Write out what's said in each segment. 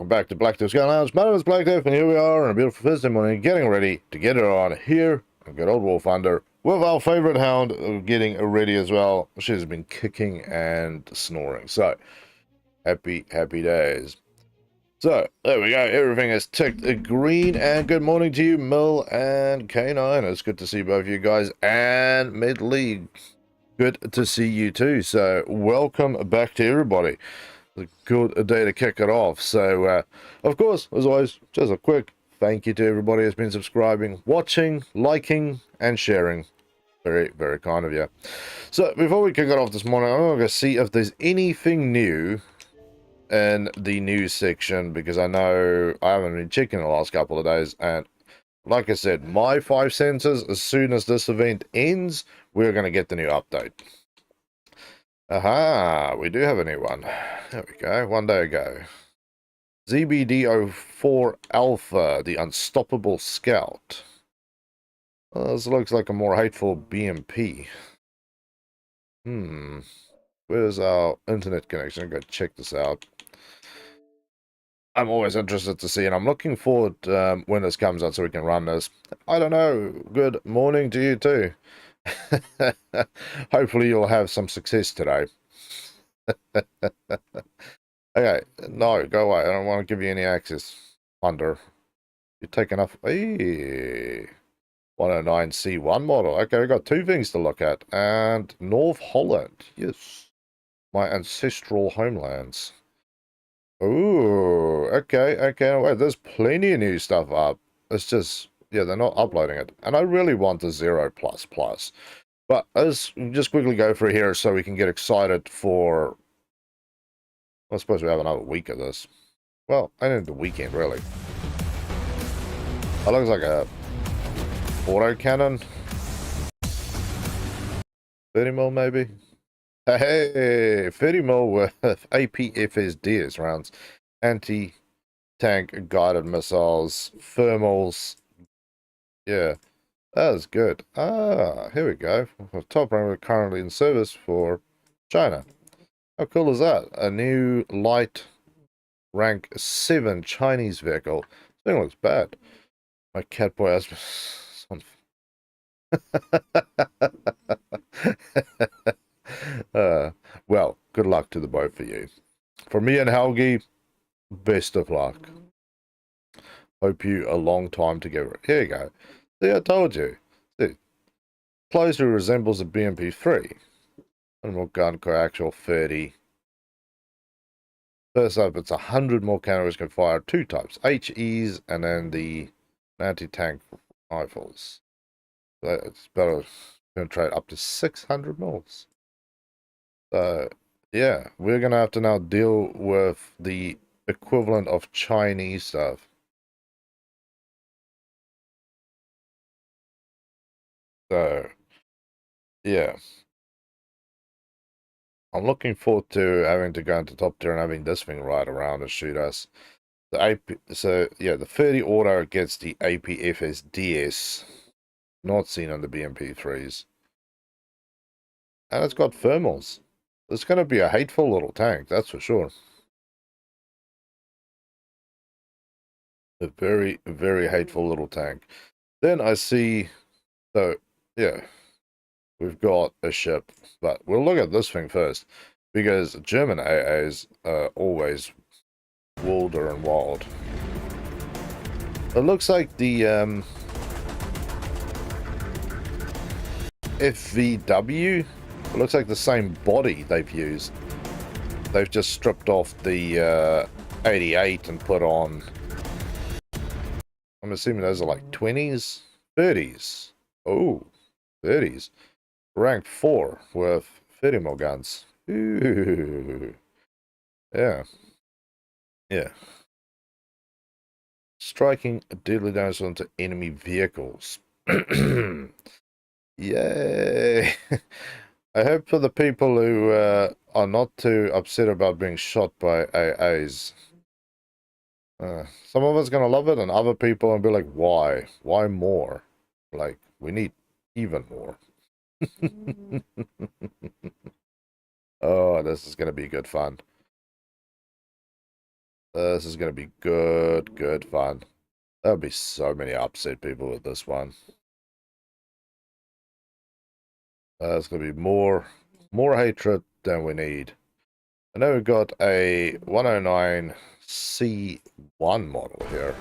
welcome back to Black Death's Gun Lounge. My name is Black Death, and here we are on a beautiful Thursday morning, getting ready to get it on here on good old Wolf Under, with our favorite hound getting ready as well. She's been kicking and snoring, so happy days. So, there we go, everything is ticked green, and good morning to you, Mill and K9. It's good to see both of you guys, and Mid-League, good to see you too. So, welcome back to everybody. A good day to kick it off. So, of course, as always, just a quick thank you to everybody who's been subscribing, watching, liking, and sharing. Very, very kind of you. So, before we kick it off this morning, I'm going to see if there's anything new in the news section, because I know I haven't been checking the last couple of days, and like I said, my 5 cents is, as soon as this event ends, we're going to get the new update. Aha, we do have a new one. There we go, 1 day ago. ZBD04 Alpha, the Unstoppable Scout. Well, this looks like a more hateful BMP. Where's our internet connection? Go check this out. I'm always interested to see, and I'm looking forward when this comes out so we can run this. I don't know, good morning to you too. Hopefully you'll have some success today. Okay, no, go away. I don't want to give you any access. Under. You take enough. Hey, 109C1 model. Okay, we got 2 things to look at. And North Holland. Yes. My ancestral homelands. Ooh, okay. Wait, there's plenty of new stuff up. It's just, yeah, they're not uploading it. And I really want the 0++. But let's just quickly go through here so we can get excited for... I suppose we have another week of this. Well, I need the weekend, really. That looks like a autocannon. 30mm, maybe? Hey, 30mm with APFSDS rounds. Anti-tank guided missiles. Thermals. Yeah, that is good. Ah, here we go. Top rank currently in service for China. How cool is that? A new light rank 7 Chinese vehicle. This thing looks bad. My cat boy has some... well, good luck to the both of you. For me and Helgi, best of luck. Hope you a long time together. Here you go. See, I told you. See, closely resembles a BMP-3. And more gun coaxial 30. First up, it's 100 more cannons can fire 2 types, HEs and then the anti-tank rifles. So it's better to penetrate up to 600 mils. So yeah, we're gonna have to now deal with the equivalent of Chinese stuff. So yeah. I'm looking forward to having to go into top tier and having this thing ride around and shoot us. So yeah, the 30 auto gets the APFSDS, not seen on the BMP3s. And it's got thermals. It's going to be a hateful little tank, that's for sure. A very, very hateful little tank. Then I see, so yeah, we've got a ship, but we'll look at this thing first, because German AAs are always wilder and wild. It looks like the FVW, it looks like the same body they've used. They've just stripped off the 88 and put on, I'm assuming those are like 20s, 30s. Oh, 30s. Rank 4 with 30mm guns. Ooh. Yeah. Striking deadly damage onto enemy vehicles. Yay! I hope for the people who are not too upset about being shot by AAs. Some of us going to love it, and other people will be like, why? Why more? Like, we need even more. Oh, this is going to be good fun. This is going to be good fun. There'll be so many upset people with this one. It's going to be more hatred than we need. I know we've got a 109 C1 model here.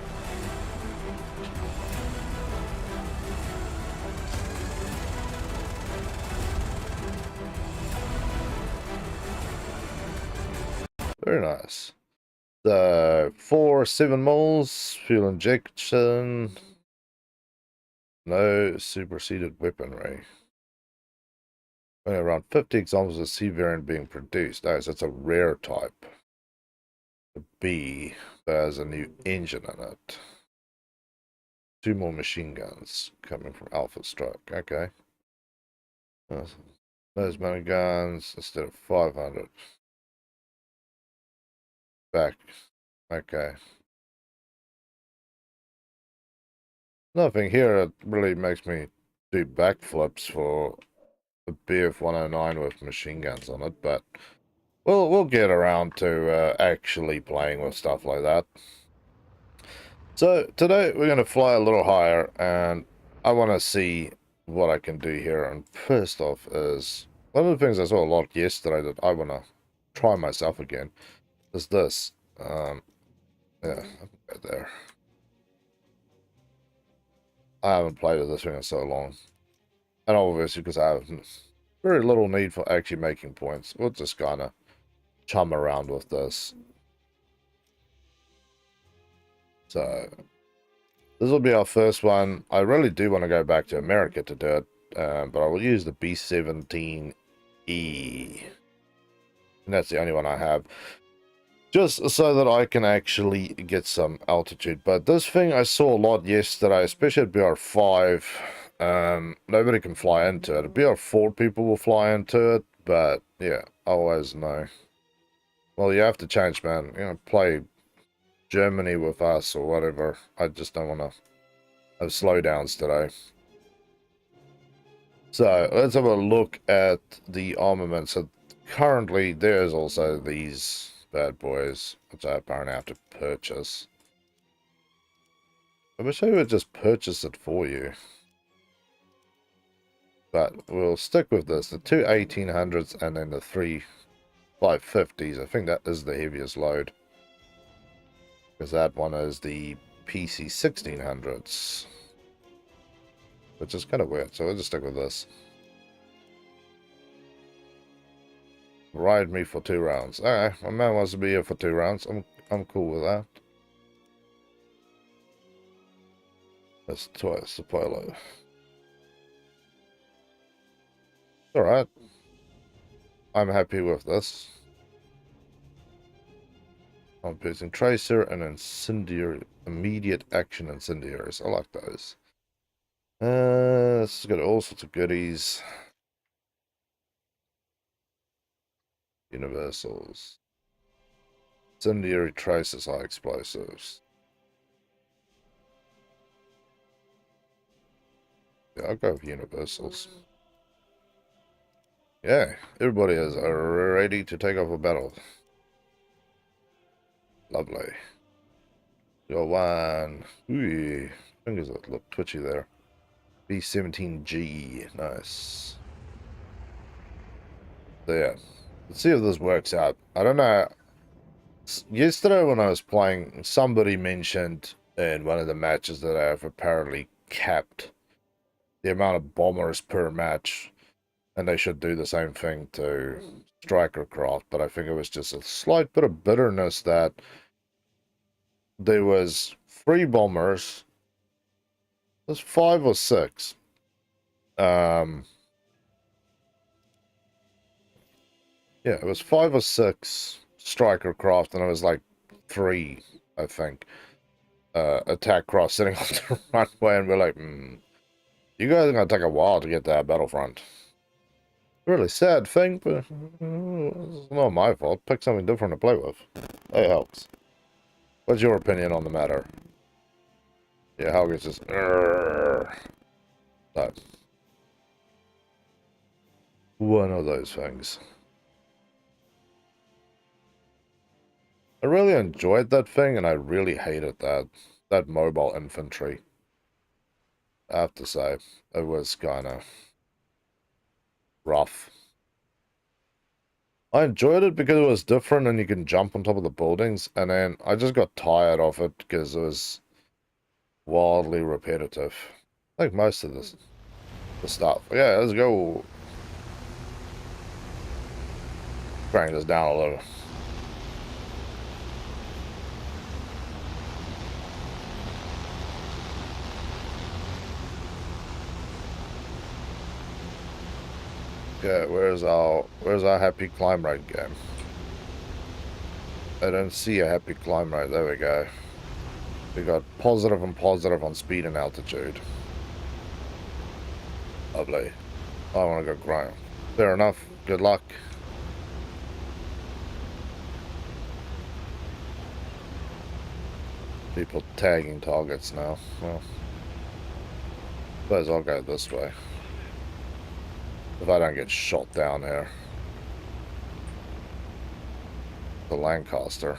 Very nice. The 7 mils, fuel injection, no superseded weaponry. Only around 50 examples of C variant being produced. Nice, that's a rare type. The B that has a new engine in it. 2 more machine guns coming from Alpha Stroke. Okay. Those many guns instead of 500. Back. Okay. Nothing here that really makes me do backflips for the BF-109 with machine guns on it, but we'll get around to actually playing with stuff like that. So today we're going to fly a little higher, and I want to see what I can do here. And first off is, one of the things I saw a lot yesterday that I want to try myself again is this. Yeah, right there. I haven't played with this thing in so long. And obviously because I have very little need for actually making points. We'll just kind of chum around with this. So, this will be our first one. I really do want to go back to America to do it. But I will use the B-17E. And that's the only one I have. Just so that I can actually get some altitude. But this thing I saw a lot yesterday, especially at BR5. Nobody can fly into it. At BR4 people will fly into it. But yeah, I always know. Well, you have to change, man. You know, play Germany with us or whatever. I just don't want to have slowdowns today. So let's have a look at the armament. So currently there's also these bad boys, which I apparently have to purchase. I wish I would just purchase it for you. But we'll stick with this. The two 1800s and then the three 550s. I think that is the heaviest load. Because that one is the PC 1600s. Which is kind of weird, so we'll just stick with this. Ride me for 2 rounds. Alright, my man wants to be here for 2 rounds. I'm cool with that. That's twice the pilot. Alright. I'm happy with this. I'm using Tracer and Incendiary. Immediate action incendiaries. I like those. This has got all sorts of goodies. Universals. Incendiary traces, high explosives. Yeah, I'll go with universals. Yeah, everybody is ready to take off a battle. Lovely. Got one. Ooh, fingers a little twitchy there. B-17G. Nice. So yeah, let's see if this works out. I don't know. Yesterday when I was playing, somebody mentioned in one of the matches that I have apparently capped the amount of bombers per match. And they should do the same thing to Striker Craft. But I think it was just a slight bit of bitterness that there was 3 bombers. There's 5 or 6. Yeah, it was 5 or 6 Striker Craft, and it was like 3, I think, attack craft sitting on the runway, and we're like, you guys are going to take a while to get to that battlefront. Really sad thing, but it's not my fault. Pick something different to play with. It helps. What's your opinion on the matter? Yeah, Helga's just... No. One of those things. I really enjoyed that thing, and I really hated that mobile infantry. I have to say, it was kind of rough. I enjoyed it because it was different and you can jump on top of the buildings, and then I just got tired of it because it was wildly repetitive. Like most of the stuff. Yeah, let's go. Crank this down a little. Okay, where's our happy climb rate game? I don't see a happy climb rate. There we go. We got positive and positive on speed and altitude. Lovely. I want to go grind. Fair enough. Good luck. People tagging targets now. Well, suppose I'll go this way. If I don't get shot down here. The Lancaster.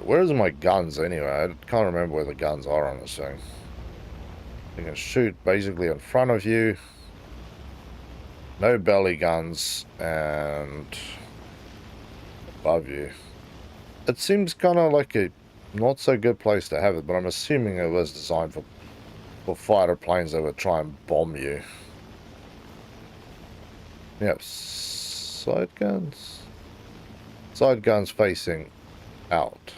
Where's my guns anyway? I can't remember where the guns are on this thing. You can shoot basically in front of you. No belly guns, and above you. It seems kind of like a not so good place to have it, but I'm assuming it was designed for fighter planes that would try and bomb you. Yep, side guns. Side guns facing out.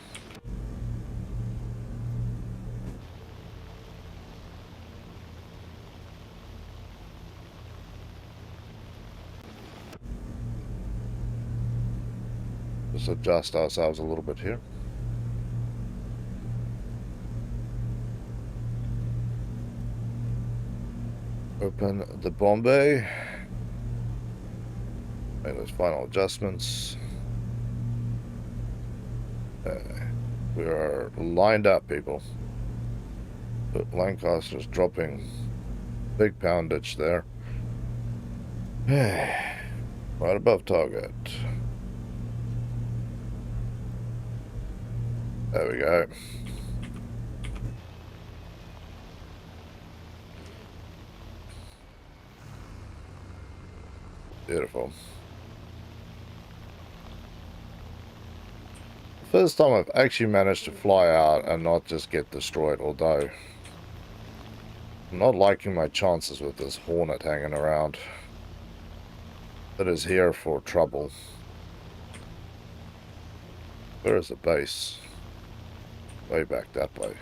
Just adjust ourselves a little bit here. Open the bomb bay. Make those final adjustments. We are lined up, people. But Lancaster's dropping big poundage there. Right above target. There we go. Beautiful. First time I've actually managed to fly out and not just get destroyed, although I'm not liking my chances with this Hornet hanging around. It is here for trouble. Where is the base? Way back that way.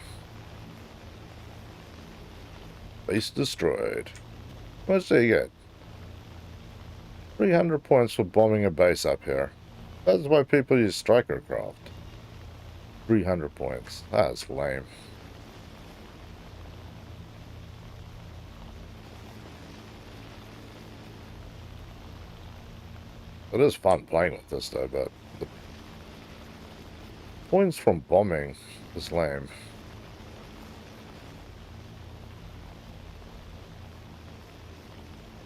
Base destroyed. How much do you get? 300 points for bombing a base up here. That's why people use striker craft. 300 points. That's lame. It is fun playing with this though, but the points from bombing is lame.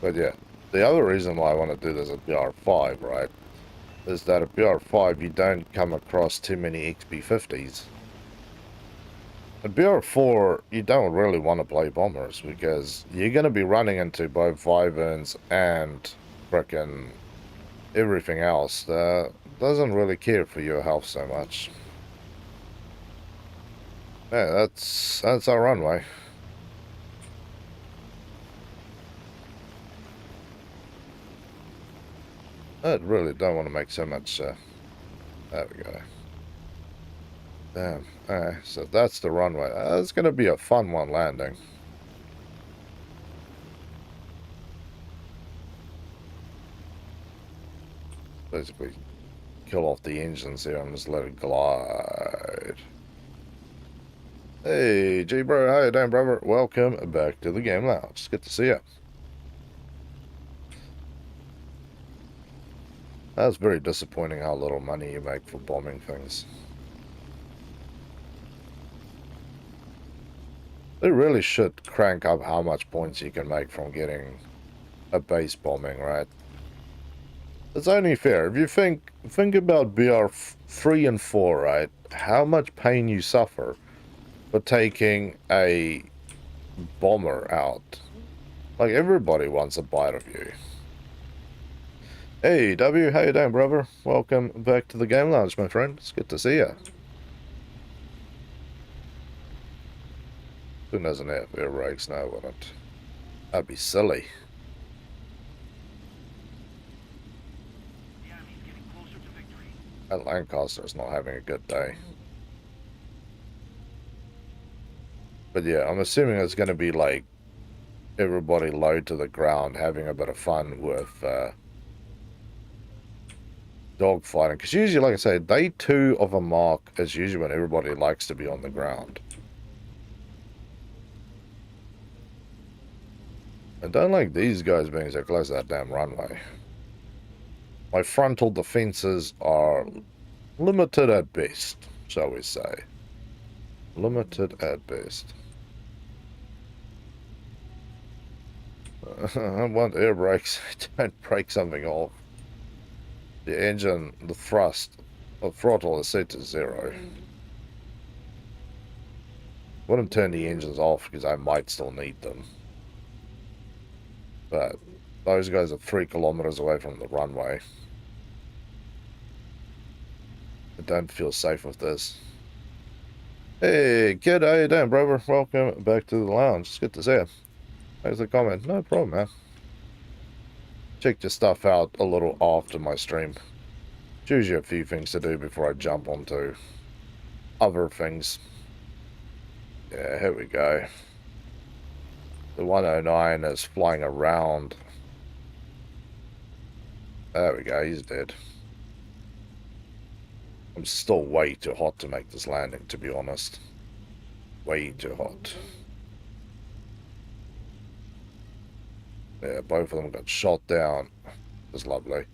But yeah, the other reason why I want to do this at BR5, right, is that at BR5 you don't come across too many XP50s. At BR4, you don't really want to play bombers because you're going to be running into both Vyverns and frickin' everything else that doesn't really care for your health so much. Yeah, that's our runway. I really don't want to make so much, there we go. Damn, alright, so that's the runway. That's going to be a fun one landing. Basically, kill off the engines here and just let it glide. Hey, G-Bro, how you doing, brother? Welcome back to the Game Lounge. It's good to see you. That's very disappointing how little money you make for bombing things. They really should crank up how much points you can make from getting a base bombing, right? It's only fair. If you think about BR 3 and 4, right? How much pain you suffer for taking a bomber out. Like, everybody wants a bite of you. Hey, W, how you doing, brother? Welcome back to the game lounge, my friend. It's good to see you. Who doesn't have air brakes now, wouldn't? That'd be silly. That Lancaster's not having a good day. But yeah, I'm assuming it's going to be like everybody low to the ground, having a bit of fun with dogfighting. Because usually, like I say, day 2 of a mark is usually when everybody likes to be on the ground. I don't like these guys being so close to that damn runway. My frontal defenses are limited at best, shall we say. Limited at best. I want air brakes. Don't break something off. The engine, the thrust, the throttle is set to 0. Wouldn't turn the engines off because I might still need them. But those guys are 3 kilometers away from the runway. I don't feel safe with this. Hey, kid, how you doing, brother? Welcome back to the lounge. It's good to see you. There's a comment. No problem, man. Check your stuff out a little after my stream. Choose you a few things to do before I jump onto other things. Yeah, here we go. The 109 is flying around. There we go, he's dead. I'm still way too hot to make this landing, to be honest. Way too hot. Yeah, both of them got shot down. It's lovely.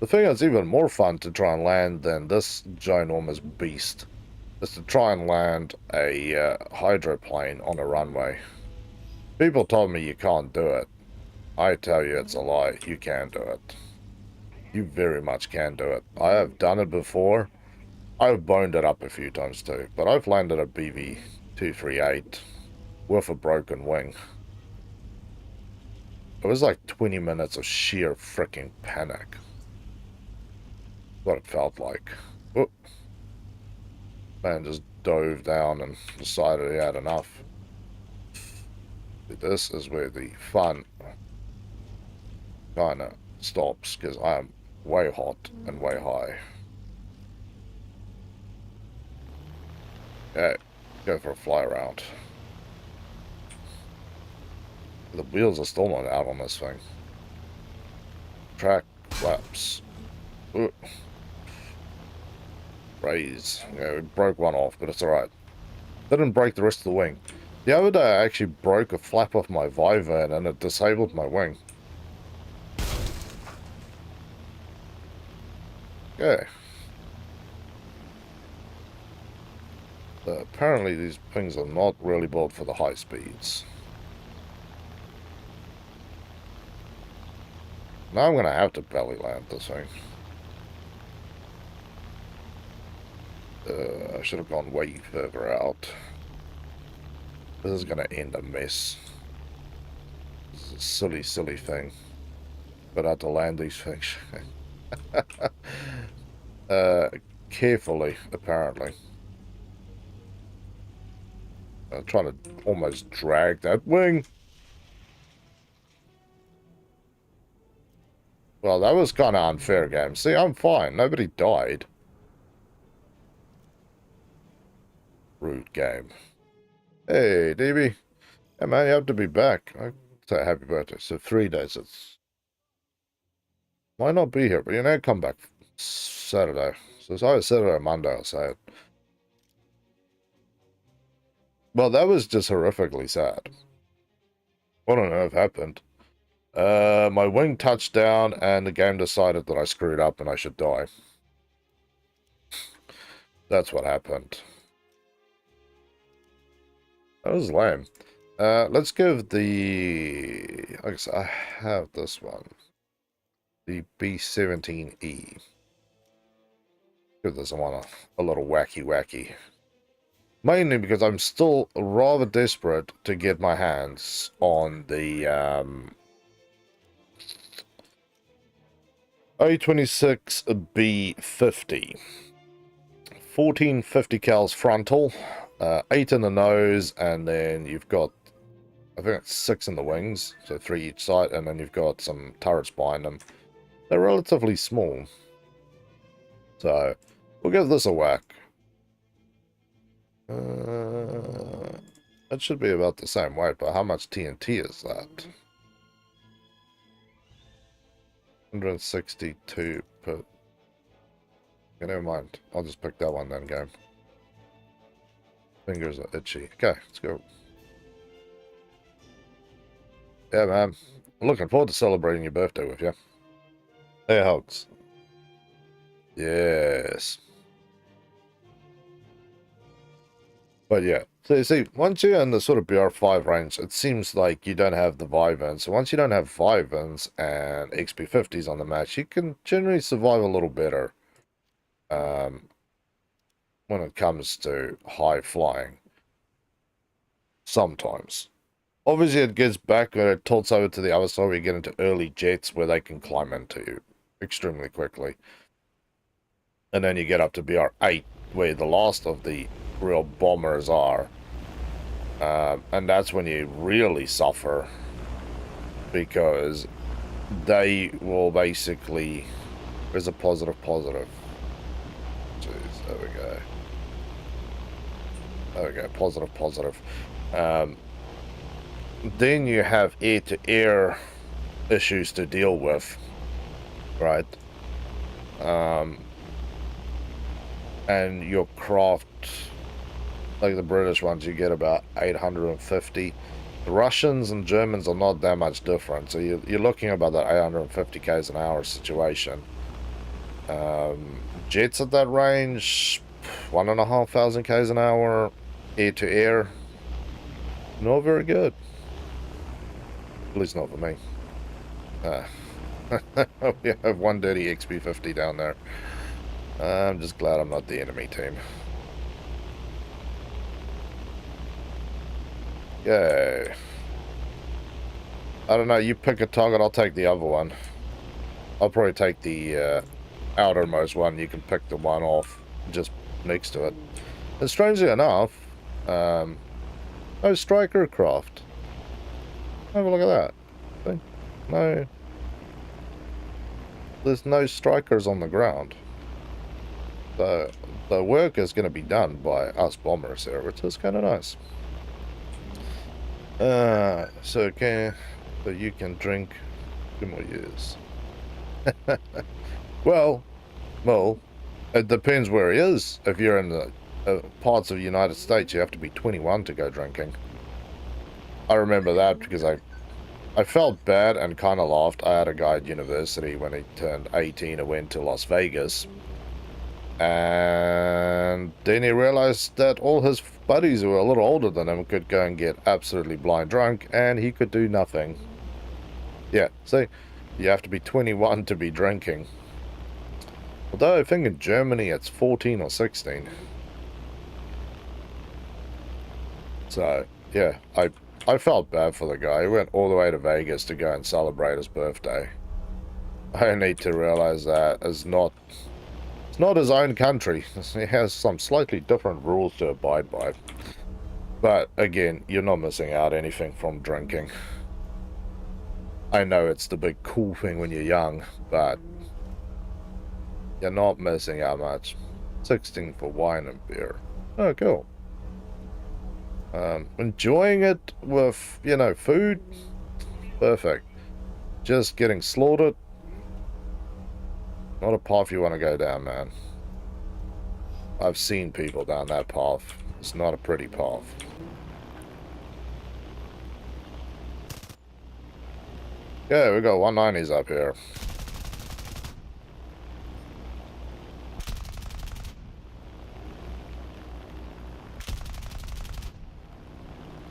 The thing that's even more fun to try and land than this ginormous beast is to try and land a hydroplane on a runway. People told me you can't do it. I tell you it's a lie. You can do it. You very much can do it. I have done it before. I've boned it up a few times too, but I've landed a BV-238 with a broken wing. It was like 20 minutes of sheer freaking panic. What it felt like. Whoop. Man just dove down and decided he had enough. This is where the fun kind of stops, because I am way hot and way high. Okay, go for a fly around. The wheels are still not out on this thing. Track flaps. Ooh. Raise. Yeah, we broke one off, but it's alright. Didn't break the rest of the wing. The other day I actually broke a flap off my Vivan and it disabled my wing. Okay. Apparently these things are not really built for the high speeds. Now I'm going to have to belly land this thing. I should have gone way further out. This is going to end a mess. This is a silly, silly thing. But I have to land these things. Carefully, apparently. I'm trying to almost drag that wing. Well, that was kind of unfair, game. See, I'm fine. Nobody died. Rude game. Hey, DB. Hey, man, you have to be back. I say happy birthday. So 3 days. It's might not be here, but you know, come back Saturday. So it's either Saturday or Monday, I'll say it. Well, that was just horrifically sad. What on earth happened? My wing touched down and the game decided that I screwed up and I should die. That's what happened. That was lame. Let's give the... I guess I have this one. The B17E. Give this one a little wacky. Mainly because I'm still rather desperate to get my hands on the A26B50. 1450 cals frontal, 8 in the nose, and then you've got, I think it's 6 in the wings, so 3 each side, and then you've got some turrets behind them. They're relatively small. So, we'll give this a whack. It should be about the same weight, but how much TNT is that? 162 per... Okay, never mind. I'll just pick that one then, game. Fingers are itchy. Okay, let's go. Yeah, man. I'm looking forward to celebrating your birthday with you. Hey, hugs. Yes. But yeah, so you see, once you're in the sort of BR5 range, it seems like you don't have the Vivans. So once you don't have Vivans and XP50s on the match, you can generally survive a little better when it comes to high flying. Sometimes. Obviously, it gets back when it tilts over to the other side where you get into early jets where they can climb into you extremely quickly. And then you get up to BR8 where the last of the real bombers are. And that's when you really suffer because they will basically... There's a positive. Jeez, there we go. There we go, positive. Then you have air-to-air issues to deal with, right? And your craft, like the British ones, you get about 850. The Russians and Germans are not that much different, so you're looking about that 850 k's an hour situation. Jets at that range, 1,500 k's an hour, air-to-air, not very good. At least not for me. We have one dirty XP50 down there. I'm just glad I'm not the enemy team. Yay. I don't know, you pick a target, I'll take the other one. I'll probably take the outermost one. You can pick the one off just next to it. And strangely enough, no striker craft. Have a look at that. See? No. There's no strikers on the ground. The work is going to be done by us bombers here, which is kind of nice. So you can drink 2 more years. well, it depends where he is. If you're in the parts of the United States, you have to be 21 to go drinking. I remember that because I felt bad and kind of laughed. I had a guy at university when he turned 18 and went to Las Vegas. And then he realized that all his buddies who were a little older than him could go and get absolutely blind drunk, and he could do nothing. Yeah, see, you have to be 21 to be drinking. Although I think in Germany it's 14 or 16. So, yeah, I felt bad for the guy. He went all the way to Vegas to go and celebrate his birthday. I need to realize that it's not his own country. He has some slightly different rules to abide by. But again, you're not missing out anything from drinking. I know it's the big cool thing when you're young, but you're not missing out much. 16 for wine and beer. Oh, cool. Enjoying it with, you know, food. Perfect. Just getting slaughtered. Not a path you want to go down, man. I've seen people down that path. It's not a pretty path. Yeah, we got 190s up here.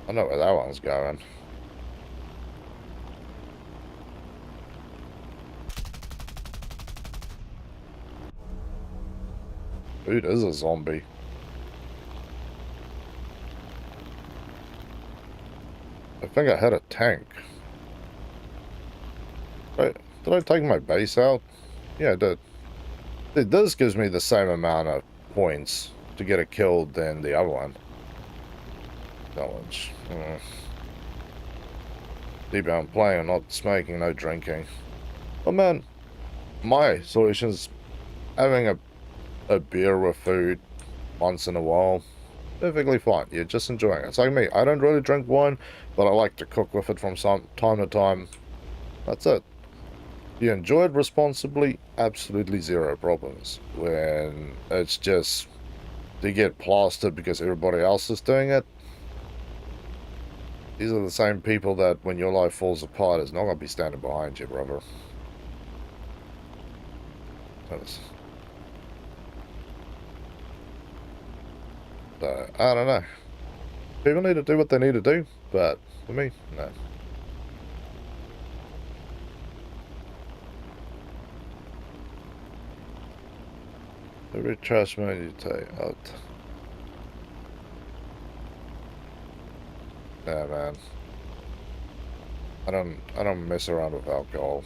I know where that one's going. Dude is a zombie. I think I had a tank. Right? Did I take my base out? Yeah, I did. Dude, this gives me the same amount of points to get it killed than the other one. Challenge. Deep down playing, not smoking, no drinking. Oh man, my solution is having a beer with food once in a while. Perfectly fine. You're just enjoying it. It's like me. I don't really drink wine, but I like to cook with it from some time to time. That's it. You enjoy it responsibly, absolutely zero problems. When it's just to get plastered because everybody else is doing it, these are the same people that when your life falls apart is not going to be standing behind you, brother. So, I don't know. People need to do what they need to do, but for me, no. Every trash man you take out. Yeah, man. I don't mess around with alcohol.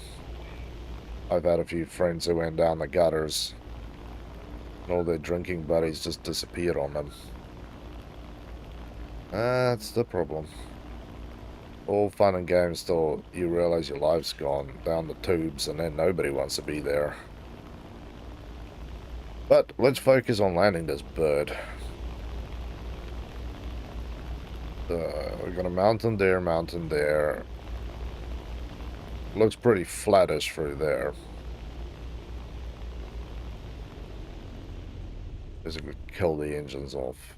I've had a few friends who went down the gutters and all their drinking buddies just disappeared on them. That's the problem. All fun and games till you realize your life's gone down the tubes and then nobody wants to be there. But let's focus on landing this bird. We're got a mountain there. Looks pretty flattish through there. Basically kill the engines off.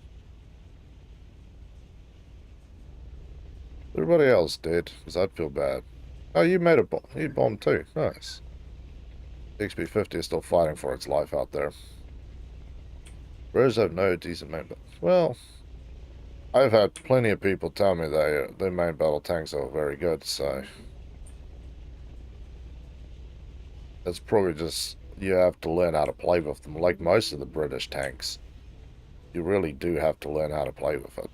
Everybody else did, because I'd feel bad. Oh, you made a bomb. You bombed too. Nice. XP50 is still fighting for its life out there. Rows have no decent main battle. Well, I've had plenty of people tell me their main battle tanks are very good, so it's probably just you have to learn how to play with them. Like most of the British tanks, you really do have to learn how to play with it.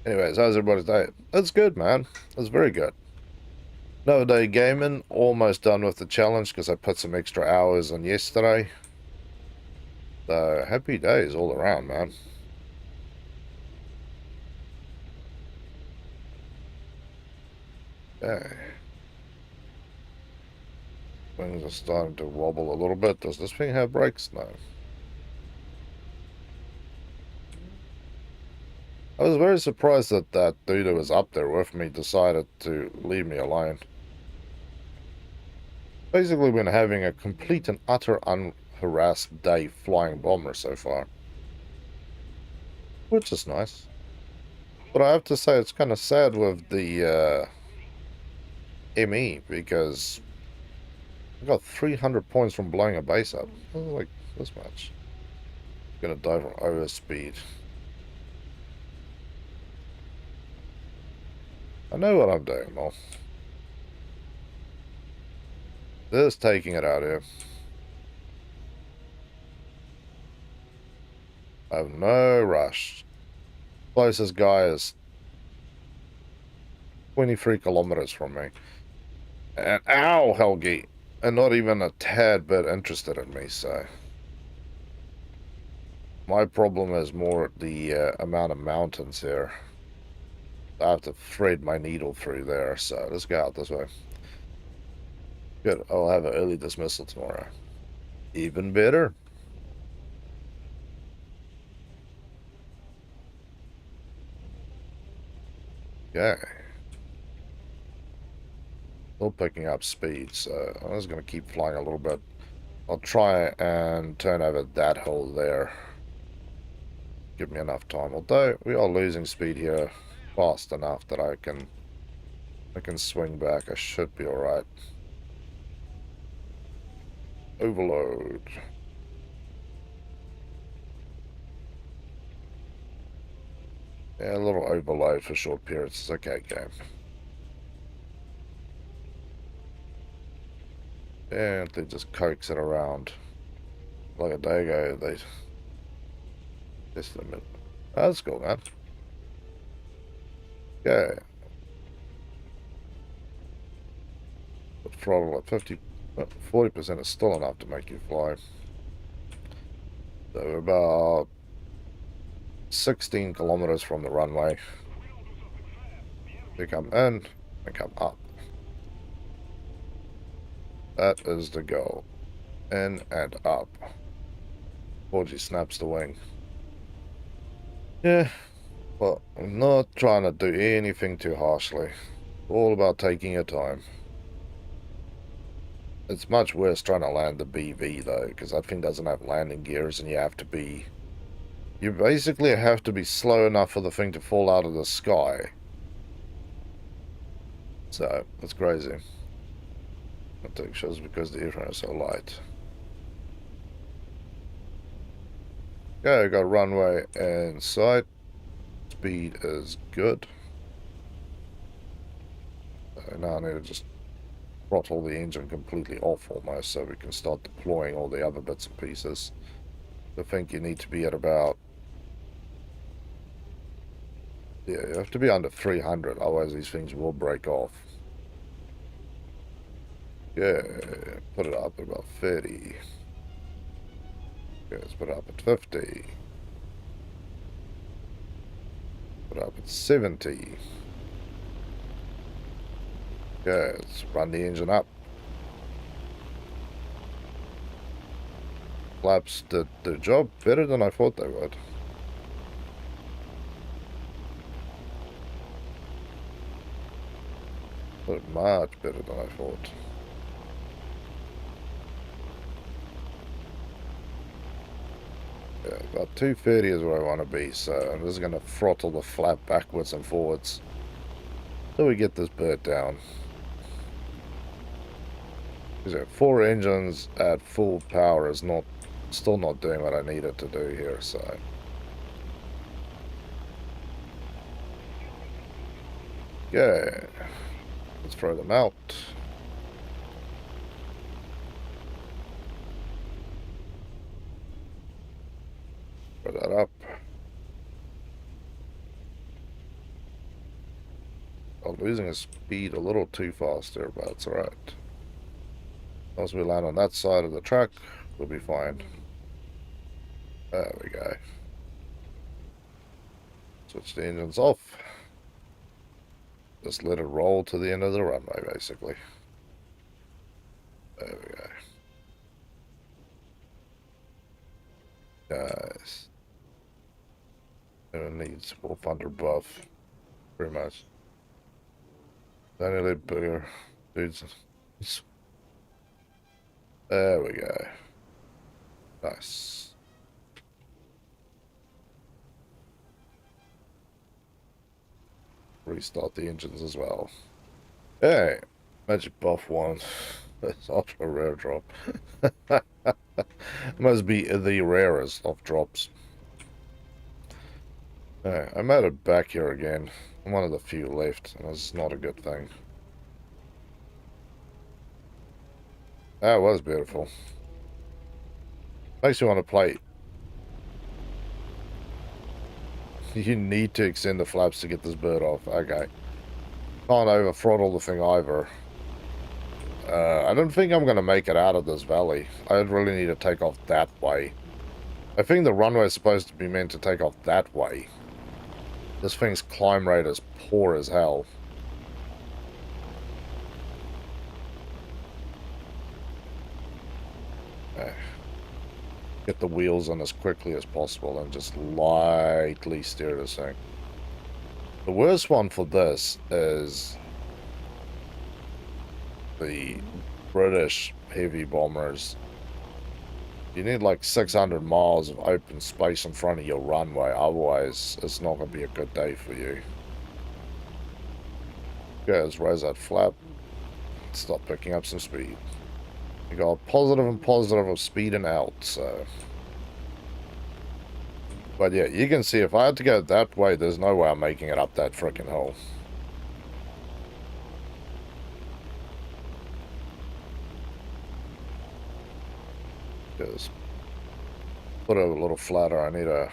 Anyways, how's everybody's day? It's good, man. It's very good. Another day gaming, almost done with the challenge because I put some extra hours on yesterday. So, happy days all around, man. Okay. Things are starting to wobble a little bit. Does this thing have brakes? No. I was very surprised that that dude who was up there with me decided to leave me alone. Basically been having a complete and utter unharassed day flying bomber so far. Which is nice. But I have to say it's kind of sad with the ME because I got 300 points from blowing a base up. Like this much. Gonna die from overspeed. I know what I'm doing, Mo. Just taking it out here. I have no rush. Closest guy is 23 kilometers from me. And ow, Helgi! And not even a tad bit interested in me, so. My problem is more the amount of mountains here. I have to thread my needle through there, so let's go out this way. Good, I'll have an early dismissal tomorrow. Even better. Okay. Still picking up speed, so I'm just going to keep flying a little bit. I'll try and turn over that hole there. Give me enough time. Although we are losing speed here fast enough that I can swing back. I should be alright. Overload. Yeah, a little overload for short periods is okay, game. And they just coax it around. Like a day ago, they just a minute. That's cool, man. Yeah. But throttle at 40% is still enough to make you fly. So we're about 16 kilometers from the runway. We come in and come up. That is the goal. In and up. Before she snaps the wing. Yeah, but I'm not trying to do anything too harshly. All about taking your time. It's much worse trying to land the BV though, because that thing doesn't have landing gears and you have to be... You basically have to be slow enough for the thing to fall out of the sky. So, it's crazy. I take shows because the airframe is so light. Okay, got runway in sight. Speed is good. So now I need to just throttle the engine completely off almost so we can start deploying all the other bits and pieces. I think you need to be at about... Yeah, you have to be under 300, otherwise these things will break off. Yeah, put it up at about 30. Okay, let's put it up at 50. Put it up at 70. Okay, let's run the engine up. Flaps did the job better than I thought they would. But much better than I thought. Yeah, about 230 is where I want to be, so I'm just going to throttle the flap backwards and forwards till we get this bird down. Because 4 engines at full power is still not doing what I need it to do here, so... Yeah, let's throw them out. Throw that up. I'm losing his speed a little too fast there, but it's alright. Once we land on that side of the track, we'll be fine. There we go. Switch the engines off. Just let it roll to the end of the runway, basically. There we go. Nice. It needs full thunder buff. Pretty much. Only a little bigger dudes. There we go. Nice. Restart the engines as well. Hey, magic buff 1. It's ultra rare drop. Must be the rarest of drops. Hey, I made it back here again. I'm one of the few left, and that's not a good thing. That was beautiful. Makes you want to play. You need to extend the flaps to get this bird off. Okay. Can't over throttle the thing either. I don't think I'm going to make it out of this valley. I really need to take off that way. I think the runway is supposed to be meant to take off that way. This thing's climb rate is poor as hell. Get the wheels on as quickly as possible and just lightly steer this thing. The worst one for this is the British heavy bombers. You need like 600 miles of open space in front of your runway, otherwise it's not going to be a good day for you. Okay, let's raise that flap. Stop picking up some speed. You got positive and positive of speed and out, so... But yeah, you can see if I had to go that way, there's no way I'm making it up that frickin' hill. Just put it a little flatter. I need a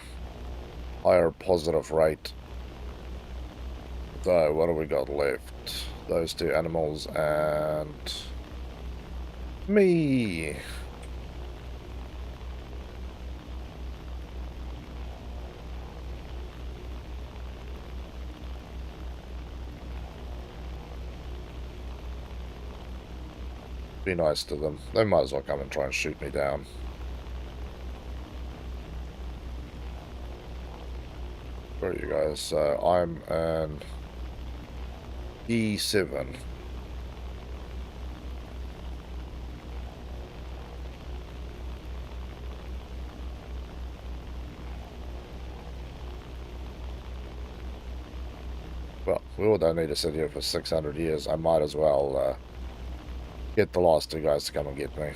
higher positive rate. So what do we got left? Those two animals and me. Be nice to them. They might as well come and try and shoot me down. Where are you guys? I'm an E7. Well, we all don't need to sit here for 600 years. I might as well get the last two guys to come and get me.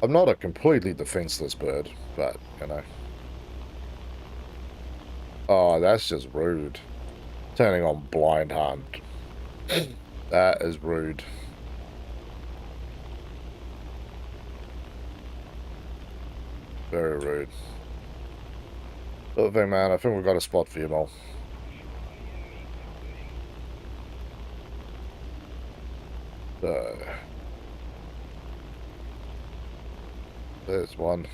I'm not a completely defenseless bird, but, you know. Oh, that's just rude. Turning on blind hunt. That is rude. Very rude. Other thing, man, I think we've got a spot for you, Mo. There's one.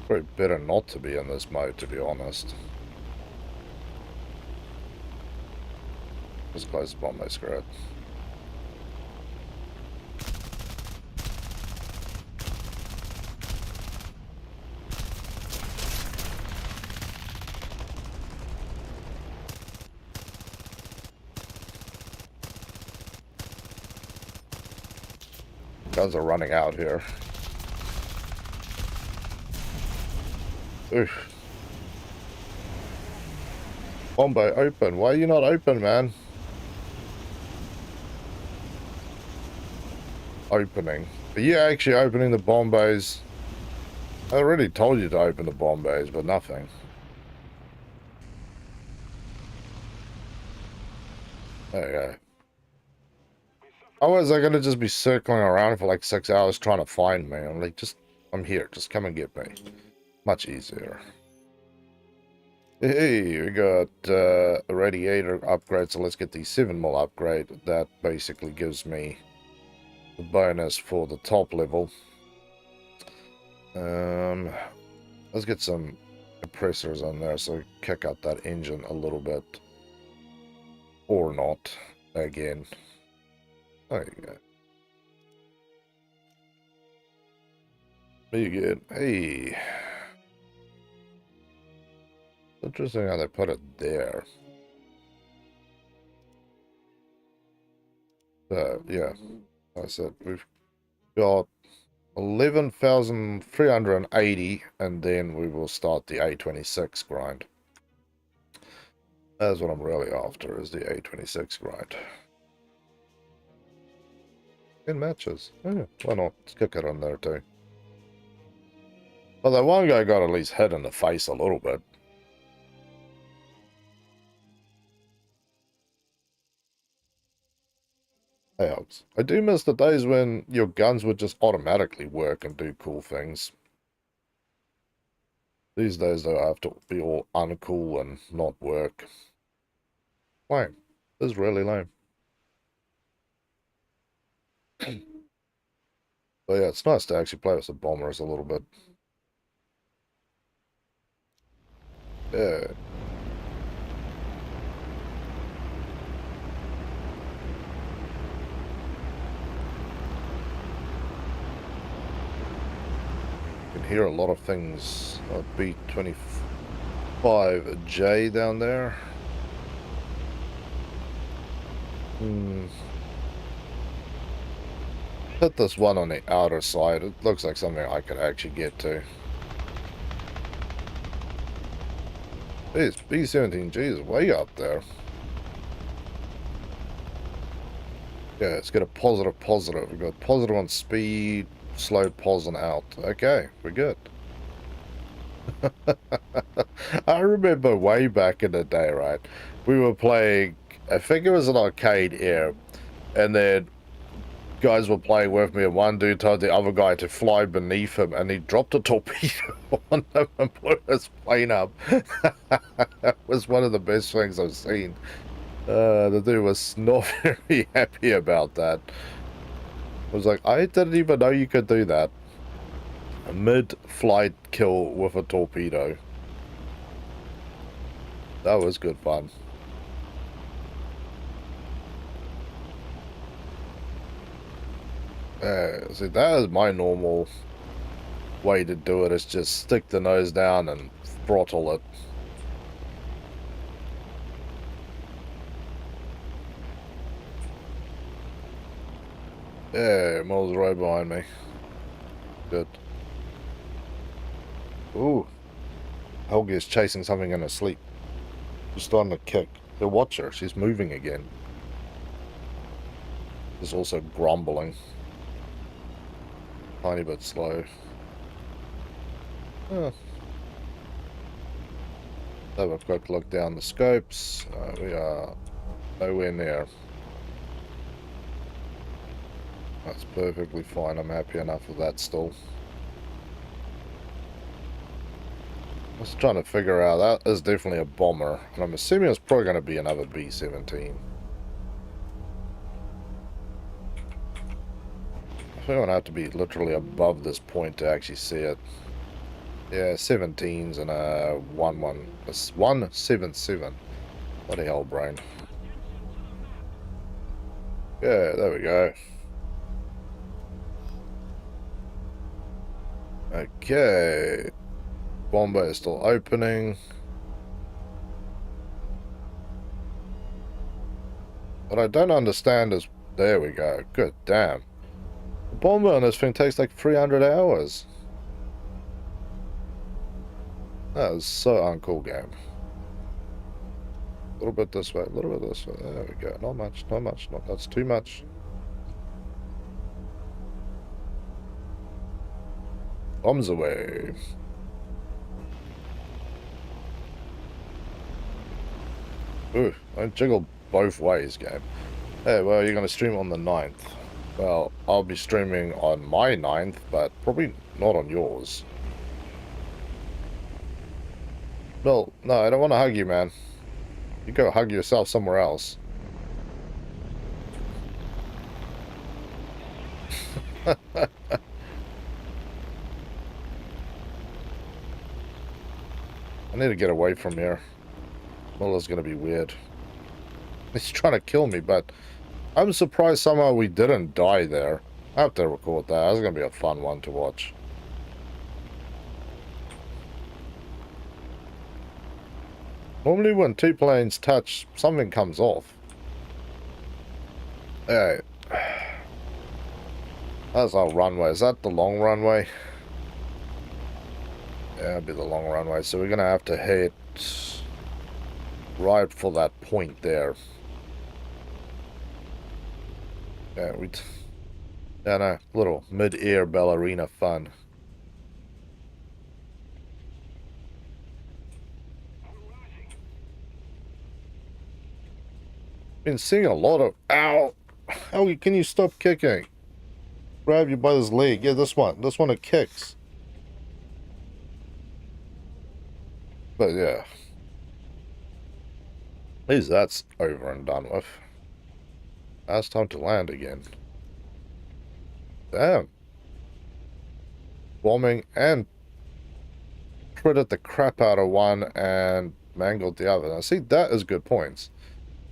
Probably better not to be in this mode, to be honest. Just close the bomb, screw it. Guns are running out here. Oof. Bomb bay open. Why are you not open, man? Opening. Are you actually opening the bomb bays? I already told you to open the bomb bays, but nothing. There you go. Otherwise, they're gonna just be circling around for like 6 hours trying to find me. I'm like, I'm here. Just come and get me. Much easier. Hey, we got a radiator upgrade, so let's get the 7mm upgrade. That basically gives me the bonus for the top level. Let's get some compressors on there, so kick out that engine a little bit. Or not, again. There you go. Pretty good. Hey. Interesting how they put it there. Yeah. I said we've got 11,380, and then we will start the A26 grind. That's what I'm really after, is the A26 grind. 10 matches. Yeah, why not? Let's kick it on there too. Well, that one guy got at least hit in the face a little bit. Hey, Alex. I do miss the days when your guns would just automatically work and do cool things. These days, though, I have to be all uncool and not work. Lame. This is really lame. But yeah, it's nice to actually play with the bombers a little bit. Yeah. You can hear a lot of things. B25J down there. Hit this one on the outer side. It looks like something I could actually get to. Jeez, B-17G is way up there. Yeah, let's get a positive. We've got positive on speed, slow pos and out. Okay, we're good. I remember way back in the day, right? We were playing, I think it was an arcade here, and then guys were playing with me, and one dude told the other guy to fly beneath him, and he dropped a torpedo on him and blew his plane up. That was one of the best things I've seen. The dude was not very happy about that. I was like, I didn't even know you could do that. A mid-flight kill with a torpedo. That was good fun. See, that is my normal way to do it, is just stick the nose down and throttle it. Yeah, Mole's right behind me. Good. Ooh. Helgi is chasing something in her sleep. She's starting to kick. The watch her. She's moving again. She's also grumbling. Tiny bit slow. Huh. Have a quick look down the scopes. We are nowhere near. That's perfectly fine. I'm happy enough with that still. I was trying to figure out, that is definitely a bomber, and I'm assuming it's probably going to be another B-17. I think I'm going to have to be literally above this point to actually see it. Yeah, 17s and a 177. Bloody hell, brain. Yeah, there we go. Okay. Bomber is still opening. What I don't understand is... There we go. Good damn. The bomber on this thing takes like 300 hours. That is so uncool, game. A little bit this way, a little bit this way. There we go. Not much, not much. Not, that's too much. Bombs away. Ooh, don't jiggle both ways, game. Hey, well, you're going to stream on the 9th. Well, I'll be streaming on my 9th, but probably not on yours. No, I don't want to hug you, man. You go hug yourself somewhere else. I need to get away from here. Muller's gonna be weird. He's trying to kill me, but I'm surprised somehow we didn't die there. I have to record that. That's gonna be a fun one to watch. Normally when two planes touch, something comes off. Hey. That's our runway. Is that the long runway? Yeah, it'll be the long runway. So we're gonna have to hit right for that point there. Yeah, yeah, no, little mid-air ballerina fun. Been seeing a lot of... Ow! How can you stop kicking? Grab you by this leg. Yeah, this one. This one, it kicks. But yeah. At least that's over and done with. Now it's time to land again. Damn. Bombing and critted the crap out of one and mangled the other. Now see, that is good points.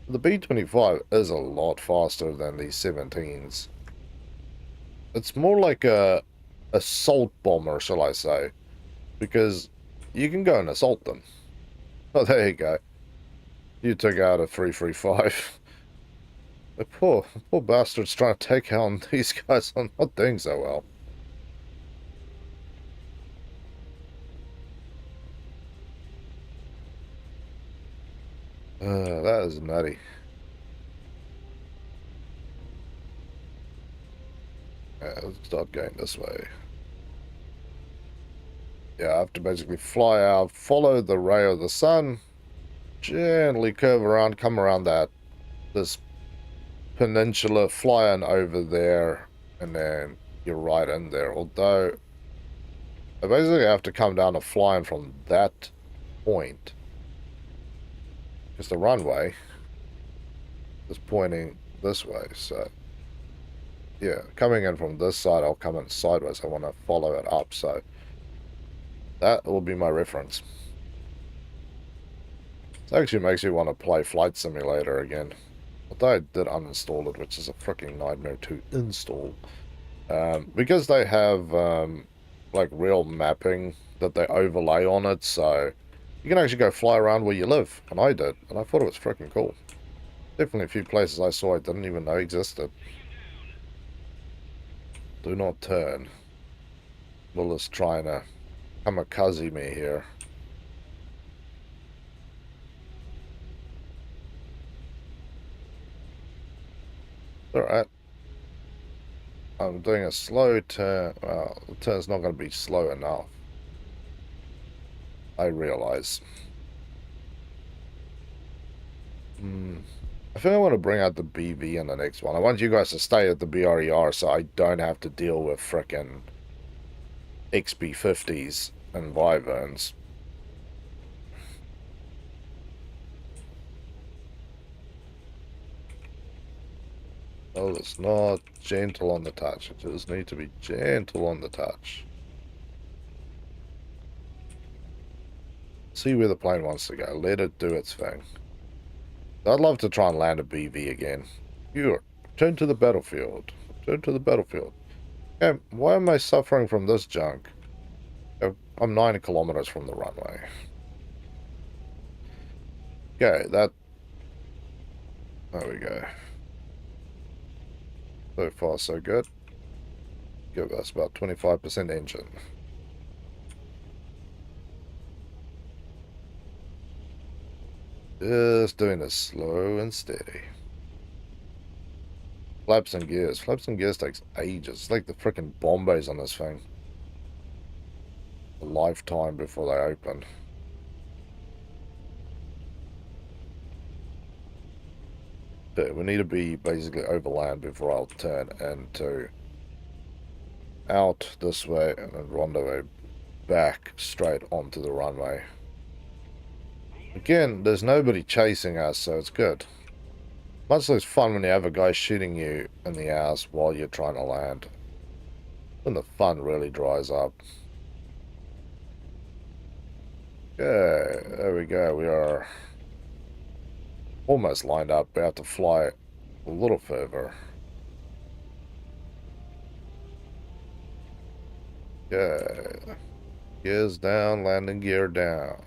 The B-25 is a lot faster than these 17s. It's more like a assault bomber, shall I say. Because you can go and assault them. Oh, there you go. You took out a 335. The poor bastards trying to take out these guys are not doing so well. That is nutty. Yeah, let's start going this way. Yeah, I have to basically fly out, follow the ray of the sun, gently curve around, come around this peninsula, fly on over there, and then you're right in there. Although, I basically have to come down and fly in from that point. Because the runway is pointing this way, so... Yeah, coming in from this side, I'll come in sideways. I want to follow it up, so... That will be my reference. It actually makes you want to play Flight Simulator again. Although I did uninstall it, which is a freaking nightmare to install. Because they have, like, real mapping that they overlay on it, so you can actually go fly around where you live. And I did, and I thought it was freaking cool. Definitely a few places I saw I didn't even know existed. Do not turn. Willis trying to kamikaze me here. Alright. I'm doing a slow turn. Well, the turn's not going to be slow enough. I realize. I think I want to bring out the BV in the next one. I want you guys to stay at the BRER so I don't have to deal with frickin' XB50s and Wyverns. Oh, it's not gentle on the touch. It just need to be gentle on the touch. See where the plane wants to go. Let it do its thing. I'd love to try and land a BV again. Here, return to the battlefield. Return to the battlefield. Okay, why am I suffering from this junk? I'm 9 kilometers from the runway. Okay, that... There we go. So far, so good. Give us about 25% engine. Just doing this slow and steady. Flaps and gears. Flaps and gears takes ages. It's like the frickin' Bombays on this thing. A lifetime before they open. But we need to be basically overland before I'll turn into out this way and then rendezvous back straight onto the runway. Again, there's nobody chasing us, so it's good. Much less fun when you have a guy shooting you in the ass while you're trying to land. Then the fun really dries up. Okay, there we go. We are almost lined up. We have to fly a little further. Okay. Gears down, landing gear down.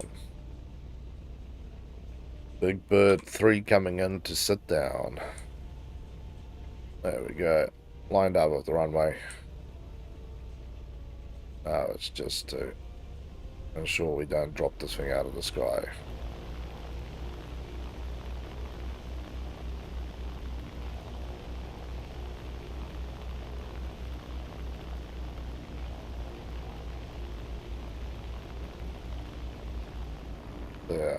Big Bird 3 coming in to sit down. There we go. Lined up with the runway. Now it's just to ensure we don't drop this thing out of the sky. Yeah.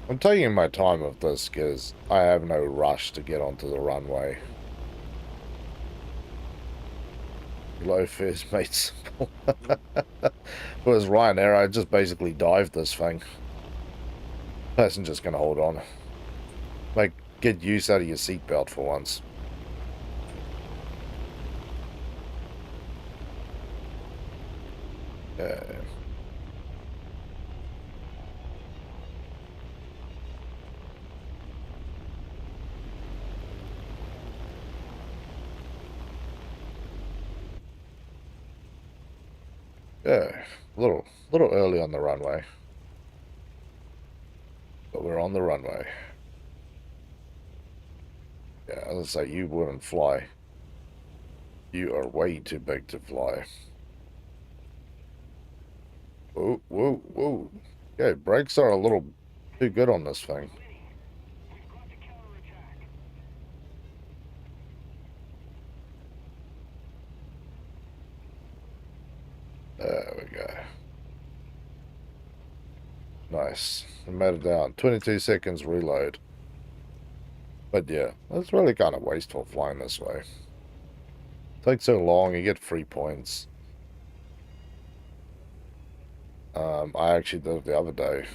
I'm taking my time with this because I have no rush to get onto the runway. Low fares made simple. If it was Ryanair, I'd just basically dive this thing. Passenger's gonna hold on. Like, get use out of your seatbelt for once. Yeah. Yeah, a little early on the runway. But we're on the runway. Yeah, as I say, you wouldn't fly. You are way too big to fly. Whoa, whoa, whoa. Okay, brakes are a little too good on this thing. There we go. Nice. I made it down. 22 seconds reload. But yeah, it's really kind of wasteful flying this way. Takes so long, you get free points. I actually did it the other day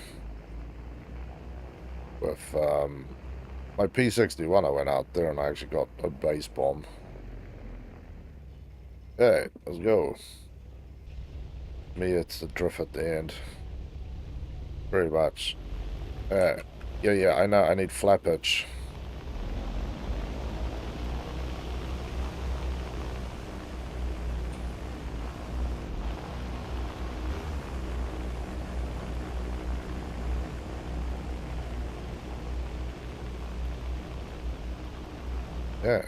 with my P61. I went out there and I actually got a base bomb. Hey, let's go. Me, it's the drift at the end. Pretty much. Yeah, I know. I need flat pitch. Yeah.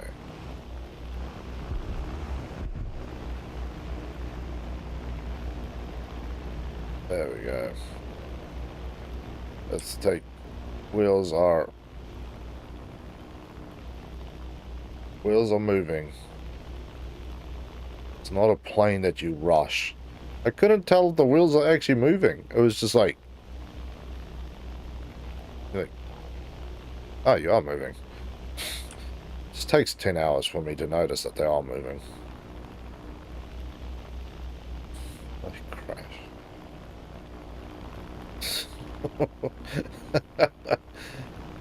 There we go. Let's take wheels are moving. It's not a plane that you rush. I couldn't tell if the wheels are actually moving. It was just like, oh, you are moving. It just takes 10 hours for me to notice that they are moving. Holy crap.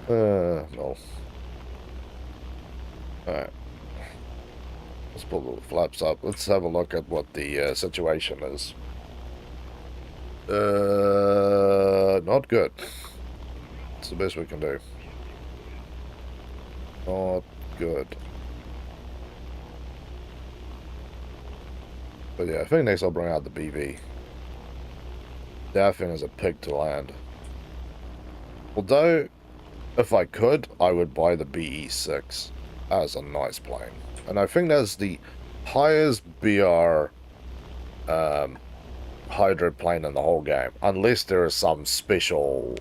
No. Alright. Let's pull the flaps up. Let's have a look at what the situation is. Not good. It's the best we can do. Not good. But yeah, I think next I'll bring out the BV. That thing is a pig to land. Although, if I could, I would buy the BE6. That's a nice plane. And I think that's the highest BR hydro plane in the whole game. Unless there is some special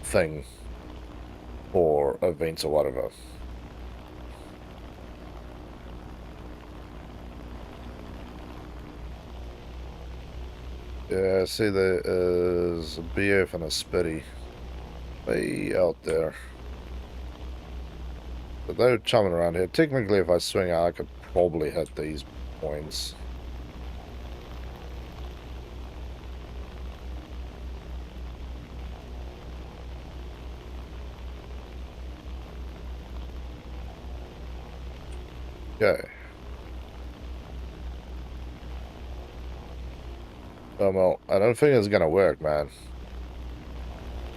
thing for events or whatever. Yeah, I see there is a BF and a Spitty way out there. But they're chumming around here. Technically, if I swing out, I could probably hit these points. Okay. Oh, well, I don't think it's going to work, man.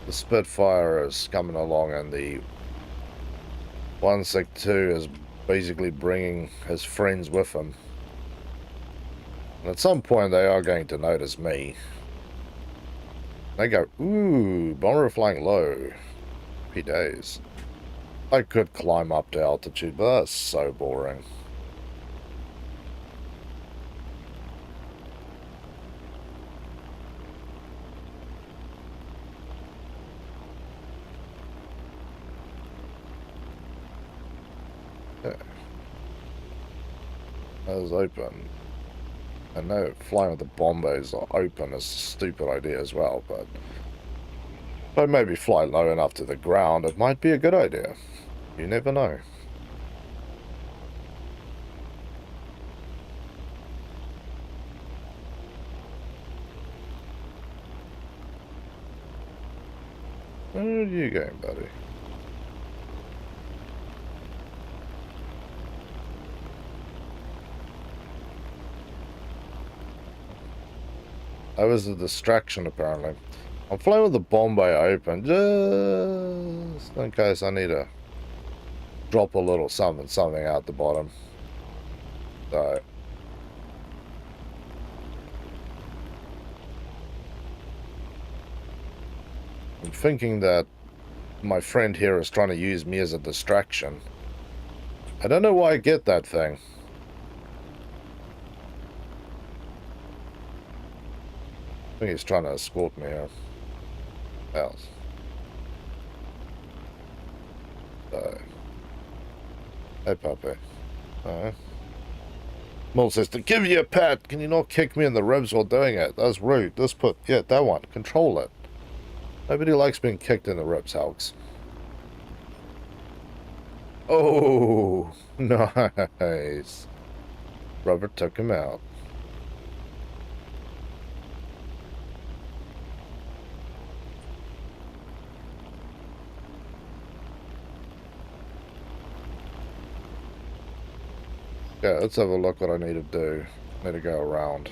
The Spitfire is coming along and the 162 is basically bringing his friends with him. And at some point, they are going to notice me. They go, ooh, bomber flying low. Happy days. I could climb up to altitude, but that's so boring. Yeah. That is open. I know flying with the Bombays open is a stupid idea as well, but if I maybe fly low enough to the ground, it might be a good idea. You never know. Where are you going, buddy? That was a distraction, apparently. I'm flying with the Bombay open, just in case I need to drop a little something out the bottom. So, I'm thinking that my friend here is trying to use me as a distraction. I don't know why I get that thing. I think he's trying to escort me here. Else. So, hey, puppy. Alright. Mole says, to give you a pat, can you not kick me in the ribs while doing it? That's rude. This put, yeah, that one. Control it. Nobody likes being kicked in the ribs, Alex. Oh, nice. Robert took him out. Yeah, let's have a look what I need to do. I need to go around.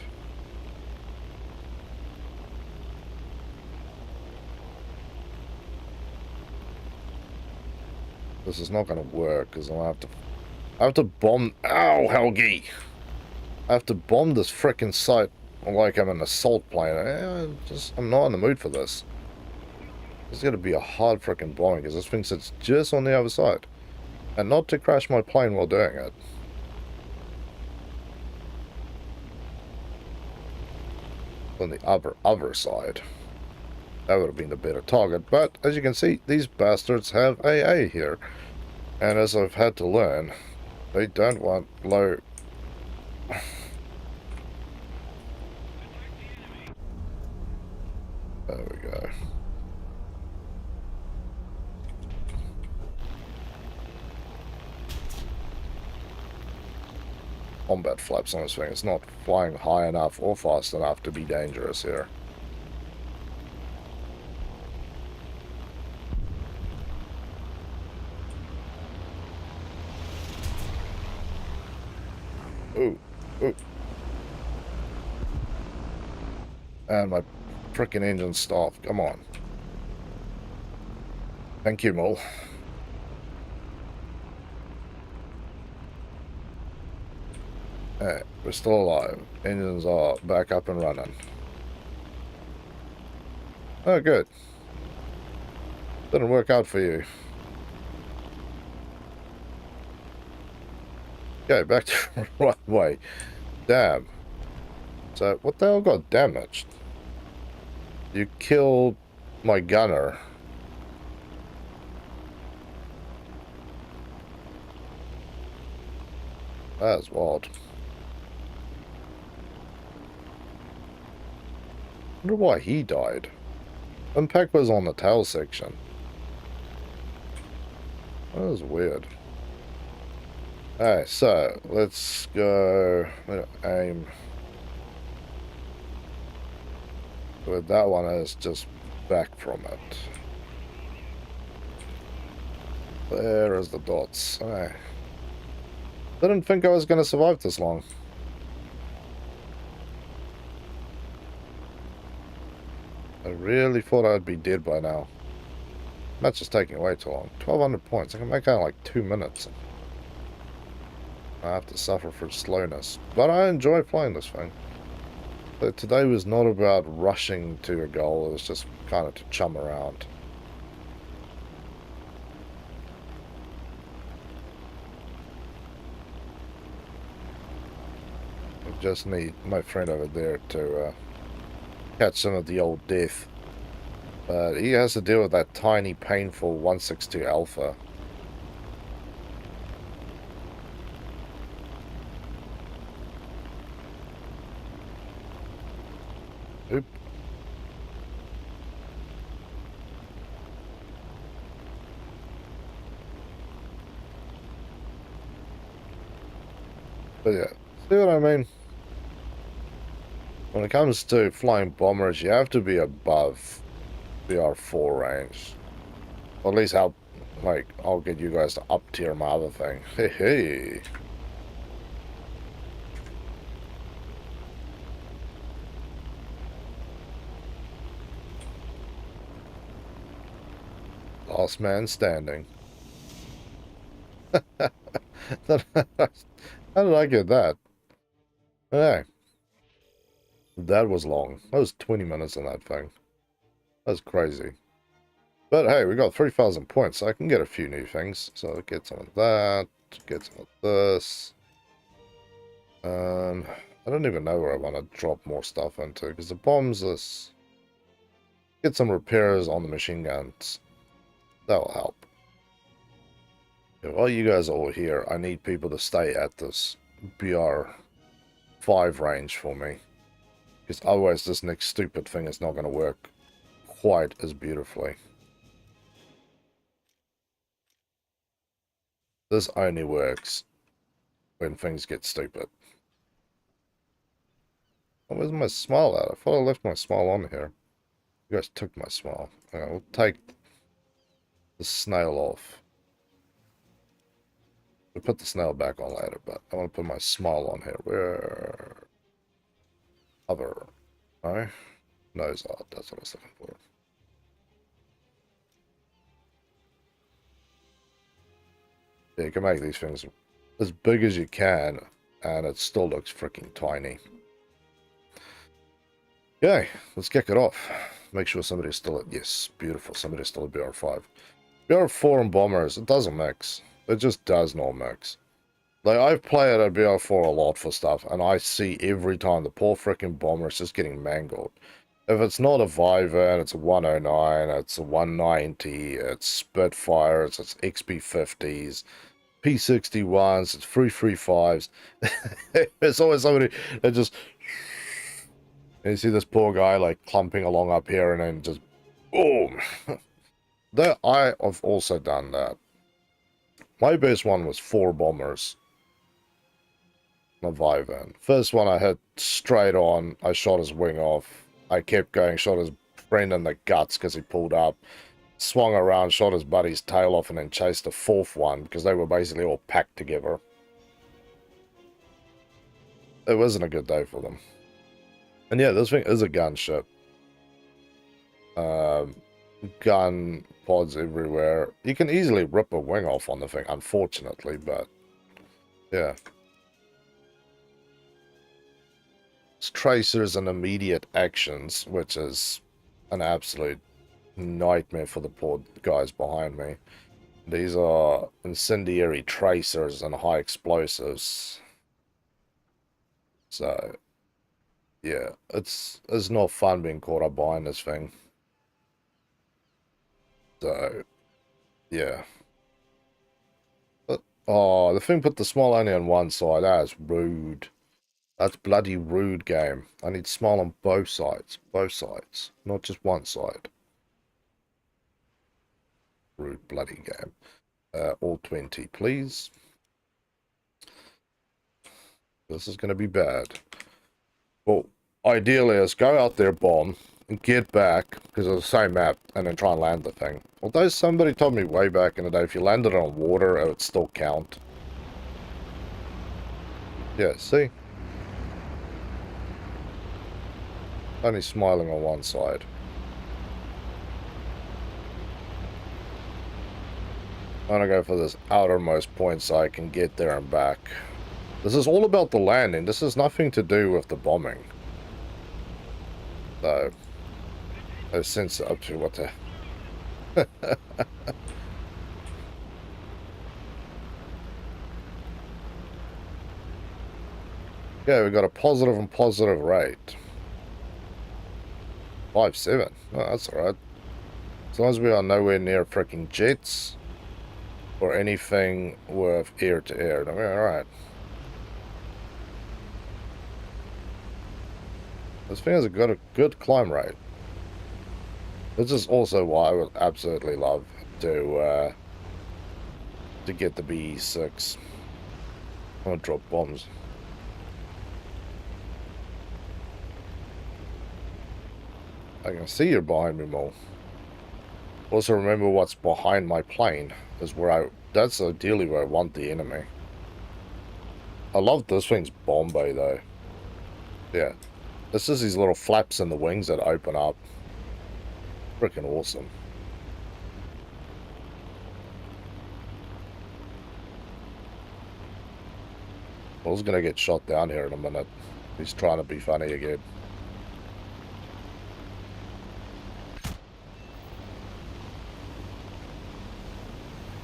This is not going to work because I have to bomb. Ow, Helgi! I have to bomb this frickin' site like I'm an assault plane. I'm not in the mood for this. It's going to be a hard frickin' bombing because this thing sits just on the other side, and not to crash my plane while doing it. On the other side. That would have been the better target, but as you can see, these bastards have AA here. And as I've had to learn, they don't want low... There we go. Combat flaps on this thing. It's not flying high enough or fast enough to be dangerous here. Ooh, ooh. And my frickin' engine stopped. Come on. Thank you, Mole. Hey, we're still alive. Engines are back up and running. Oh, good. Didn't work out for you. Okay, back to the right way. Damn. So, what the hell got damaged? You killed my gunner. That's wild. I wonder why he died. Impact was on the tail section. That was weird. Alright, so let's go aim where that one is, just back from it. There is the dots. Alright. Didn't think I was going to survive this long. I really thought I'd be dead by now. That's just taking way too long. 1,200 points. I can make that in like 2 minutes. I have to suffer for slowness. But I enjoy playing this thing. But today was not about rushing to a goal. It was just kind of to chum around. I just need my friend over there to catch some of the old death. But he has to deal with that tiny, painful 162 Alpha. Oop. But yeah, see what I mean? When it comes to flying bombers, you have to be above BR4 range. Or at least I'll get you guys to up tier my other thing. Hey, hey. Last man standing. How did I get that? Hey. That was long. That was 20 minutes on that thing. That's crazy. But hey, we got 3,000 points, so I can get a few new things. So get some of that, get some of this. I don't even know where I want to drop more stuff into, because the bombs is... Get some repairs on the machine guns. That'll help. While you guys are all here, I need people to stay at this BR 5 range for me. Because otherwise this next stupid thing is not going to work quite as beautifully. This only works when things get stupid. Oh, where's my smile at? I thought I left my smile on here. You guys took my smile. Okay, we'll take the snail off. We'll put the snail back on later, but I want to put my smile on here. Where? Other. No? Nose art, that's what I was looking for. Yeah, you can make these things as big as you can, and it still looks freaking tiny. Okay, let's kick it off. Make sure somebody's still at, yes, beautiful, somebody's still at BR5. BR4 and Bombers, it doesn't mix. It just does not mix. Like, I've played at BR4 a lot for stuff, and I see every time the poor freaking Bomber is just getting mangled. If it's not a Viver, it's a 109, it's a 190, it's Spitfires, it's XP50s, P61s, it's 335s. There's always somebody that just... And you see this poor guy, like, clumping along up here, and then just... Boom! I have also done that. My best one was 4 Bombers. A Vivan. First one I hit straight on. I shot his wing off. I kept going, shot his friend in the guts because he pulled up. Swung around, shot his buddy's tail off, and then chased the 4th one because they were basically all packed together. It wasn't a good day for them. And yeah, this thing is a gunship. Gun pods everywhere. You can easily rip a wing off on the thing, unfortunately, but yeah. It's tracers and immediate actions, which is an absolute nightmare for the poor guys behind me. These are incendiary tracers and high explosives. So yeah, it's not fun being caught up behind this thing. So yeah. But oh, the thing put the smile only on one side. That's rude. That's bloody rude, game. I need smile on both sides. Both sides. Not just one side. Rude bloody game. All 20, please. This is going to be bad. Well, ideally is go out there, bomb, and get back, because it's the same map, and then try and land the thing. Although somebody told me way back in the day, if you landed on water, it would still count. Yeah, see? Only smiling on one side. I'm gonna go for this outermost point so I can get there and back. This is all about the landing. This has nothing to do with the bombing. So, no sense up to what the... Yeah, we got a positive and positive rate. 5-7. Oh, that's alright. As long as we are nowhere near freaking jets or anything with air to air, then we're alright. This thing has got a good climb rate. This is also why I would absolutely love to get the BE6. I want to drop bombs. I can see you're behind me, Mo. Also remember what's behind my plane is where that's ideally where I want the enemy. I love this thing's bomb bay though. Yeah. This is these little flaps in the wings that open up. Freaking awesome. I was gonna get shot down here in a minute. He's trying to be funny again.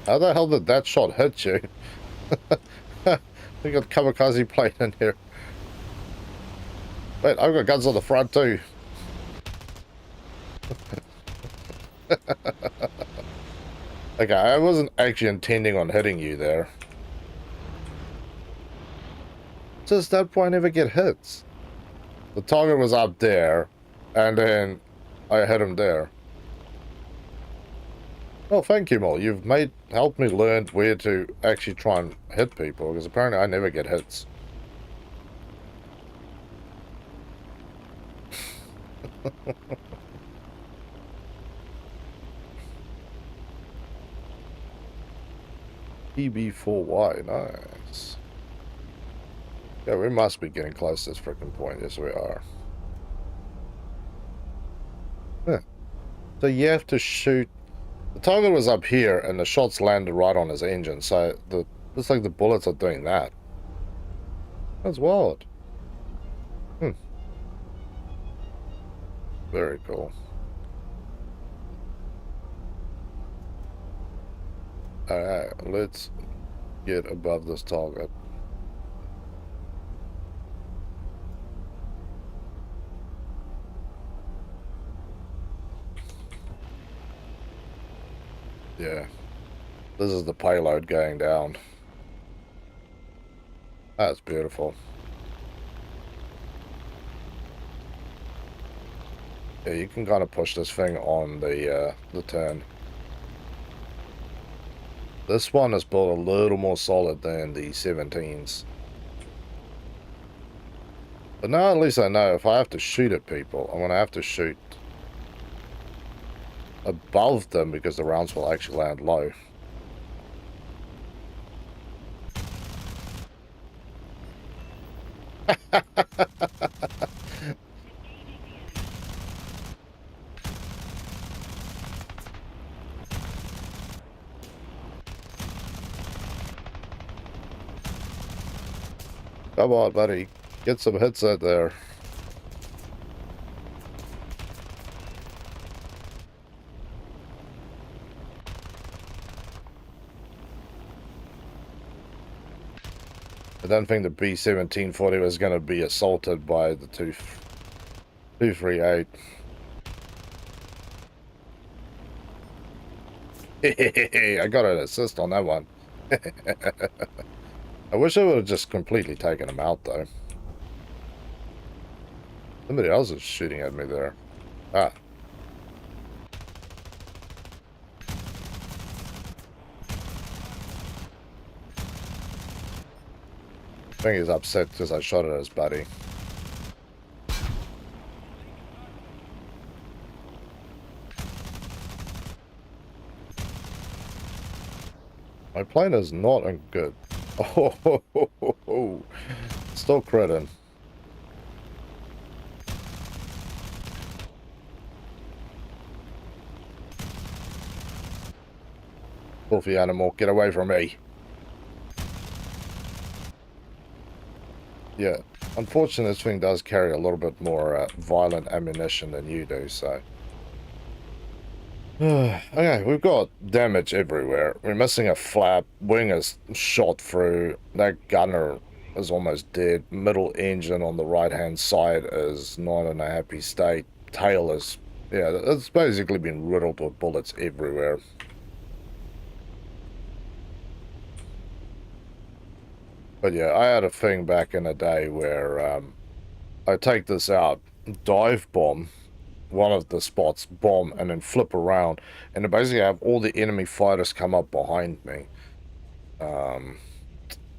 How the hell did that shot hit you? We got kamikaze plane in here. Wait, I've got guns on the front too. Okay, I wasn't actually intending on hitting you there. Just that point, I never get hits. The target was up there, and then I hit him there. Well, thank you, Mole. You've helped me learn where to actually try and hit people, because apparently I never get hits. PB4Y, nice. Yeah, we must be getting close to this freaking point. Yes, we are. Yeah. So you have to shoot. The target was up here, and the shots landed right on his engine. So looks like the bullets are doing that. That's wild. Very cool. Alright, let's get above this target. Yeah. This is the payload going down. That's beautiful. Yeah, you can kind of push this thing on the turn. This one is built a little more solid than the 17s. But now at least I know if I have to shoot at people, I'm going to have to shoot above them because the rounds will actually land low. Come on, buddy. Get some hits out there. I don't think the B-1740 was going to be assaulted by the 238. I got an assist on that one. I wish I would have just completely taken him out, though. Somebody else is shooting at me there. Ah. I think he's upset because I shot at his buddy. My plane is not good. Oh, still critting. Filthy animal, get away from me. Yeah, unfortunately this thing does carry a little bit more violent ammunition than you do, so... Okay, we've got damage everywhere. We're missing a flap. Wing is shot through. That gunner is almost dead. Middle engine on the right-hand side is not in a happy state. Tail is... yeah, it's basically been riddled with bullets everywhere. But yeah, I had a thing back in the day where I take this out, dive bomb one of the spots, bomb, and then flip around, and then basically have all the enemy fighters come up behind me.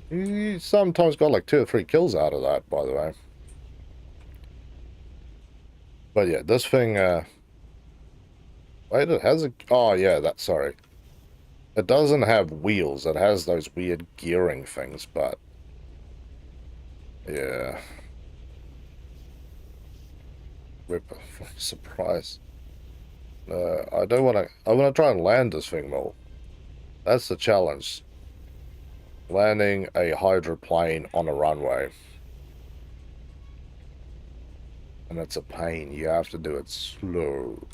You sometimes got like 2 or 3 kills out of that, by the way. But yeah, this thing, wait, it has a, oh yeah, sorry. It doesn't have wheels, it has those weird gearing things, but yeah. Whip, surprise. I don't want to, I want to try and land this thing more. That's the challenge. Landing a hydroplane on a runway. And it's a pain. You have to do it slow.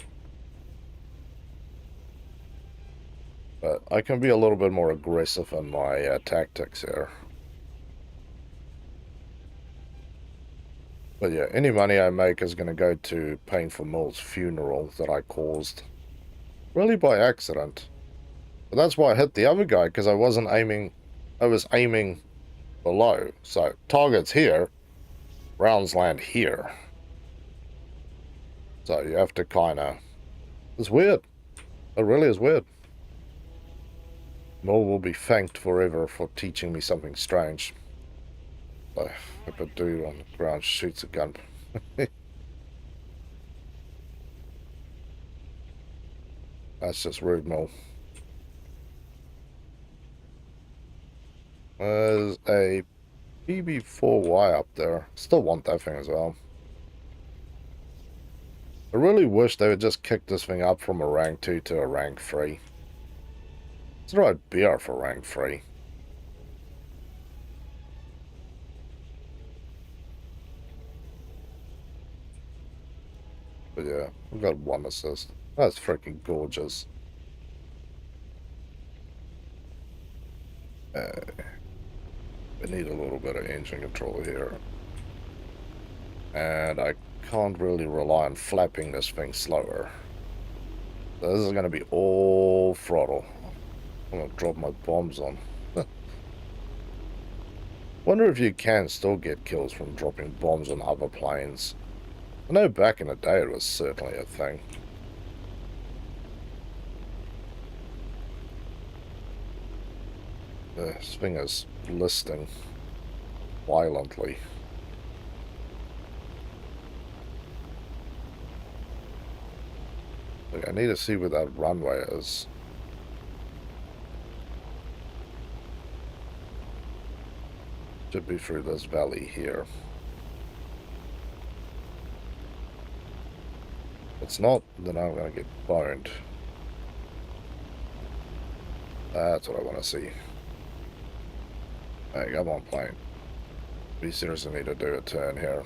But I can be a little bit more aggressive in my tactics here. But yeah, any money I make is going to go to paying for Mill's funeral that I caused. Really by accident. But that's why I hit the other guy, because I wasn't aiming. I was aiming below. So targets here, rounds land here. So you have to kind of... It's weird. It really is weird. Mo will be thanked forever for teaching me something strange. So if a dude on the ground shoots a gun. That's just rude, Mo. There's a BB4Y up there. Still want that thing as well. I really wish they would just kick this thing up from a rank 2 to a rank 3. It's the right BR for rank 3. But yeah, we've got 1 assist. That's freaking gorgeous. We need a little bit of engine control here. And I can't really rely on flapping this thing slower. So this is going to be all throttle. I'm going to drop my bombs on. Wonder if you can still get kills from dropping bombs on other planes. I know back in the day it was certainly a thing. This thing is listing violently. Look, I need to see where that runway is. Should be through this valley here. If it's not, then I'm going to get boned. That's what I want to see. Hey, come on, plane. We seriously need to do a turn here.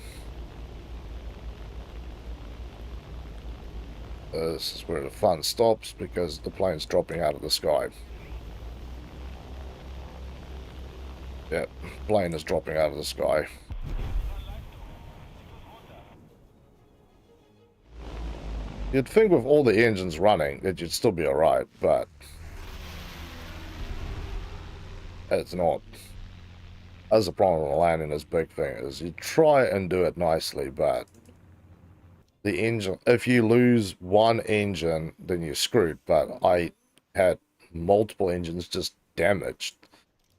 This is where the fun stops because the plane's dropping out of the sky. Yep, plane is dropping out of the sky. You'd think with all the engines running that you'd still be alright, but it's not. That's the problem with landing this big thing, is you try and do it nicely, but the engine, if you lose one engine, then you're screwed. But I had multiple engines just damaged,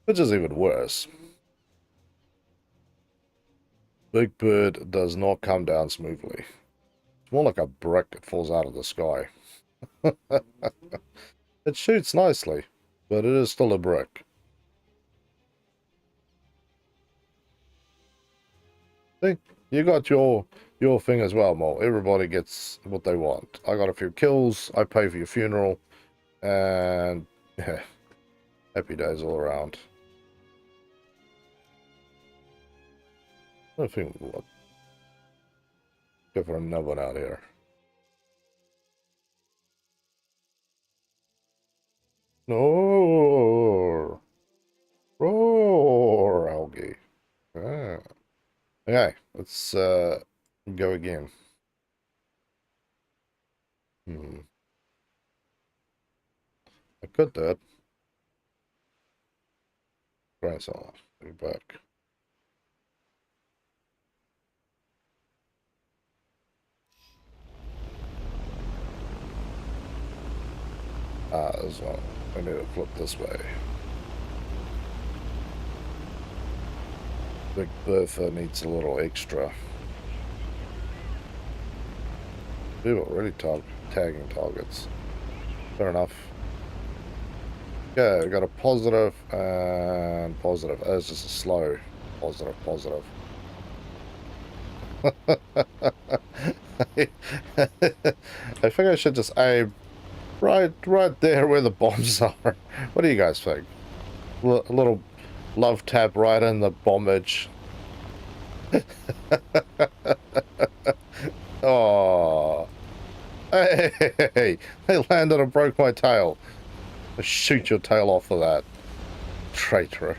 which is even worse. Big Bird does not come down smoothly. It's more like a brick that falls out of the sky. It shoots nicely, but it is still a brick. See, you got your thing as well, Mo. Everybody gets what they want. I got a few kills, I pay for your funeral, and yeah, happy days all around. I think what? Go for another one out here. No, roar, algae. Ah. Okay, let's go again. I could do it. Brace off. Go back. This one. I need to flip this way. Big Bertha needs a little extra. We've already tagging targets. Fair enough. Okay, we got a positive and positive. That's just a slow positive, positive. I think I should just aim right there where the bombs are. What do you guys think? A little love tap right in the bomb edge. Oh, hey, they landed and broke my tail. I'll shoot your tail off for that, traitor.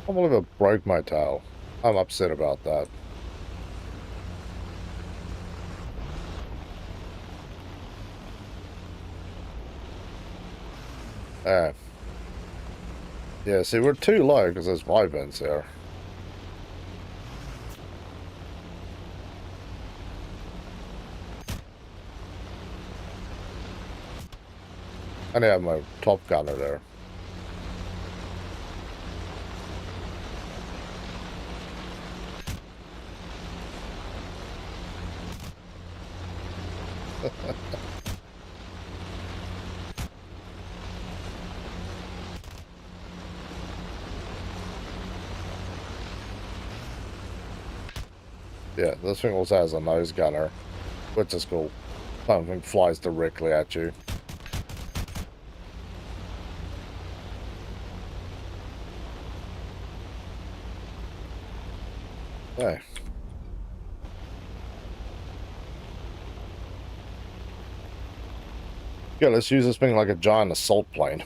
I believe it broke my tail. I'm upset about that. Uh, yeah, see, we're too low because there's vents there. I need to have my top gunner there. Yeah, this thing also has a nose gunner, which is cool. Something flies directly at you. Hey. Yeah, let's use this thing like a giant assault plane.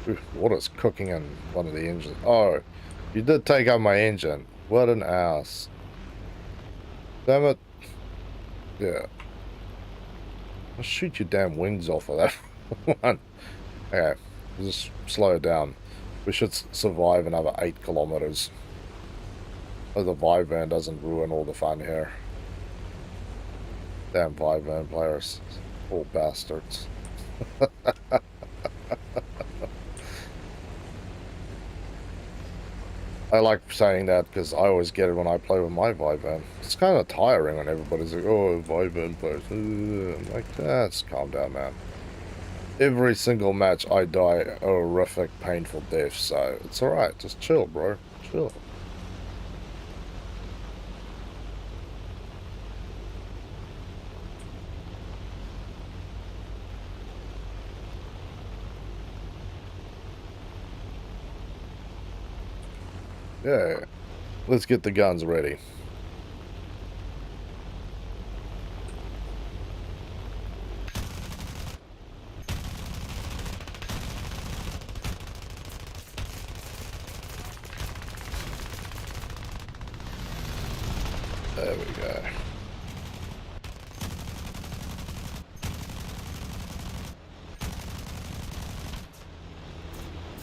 Ooh, water's cooking in one of the engines. Oh, you did take out my engine. What an ass. Damn it. Yeah. I'll shoot your damn wings off of that one. Okay, just slow it down. We should survive another 8 kilometers. So the Vivan doesn't ruin all the fun here. Damn Vivan players. All bastards. I like saying that because I always get it when I play with my Vivan. It's kind of tiring when everybody's like, oh, Vivan players. I'm like, just calm down, man. Every single match I die a horrific, painful death, so it's alright. Just chill, bro. Chill. Yeah. Let's get the guns ready. There we go.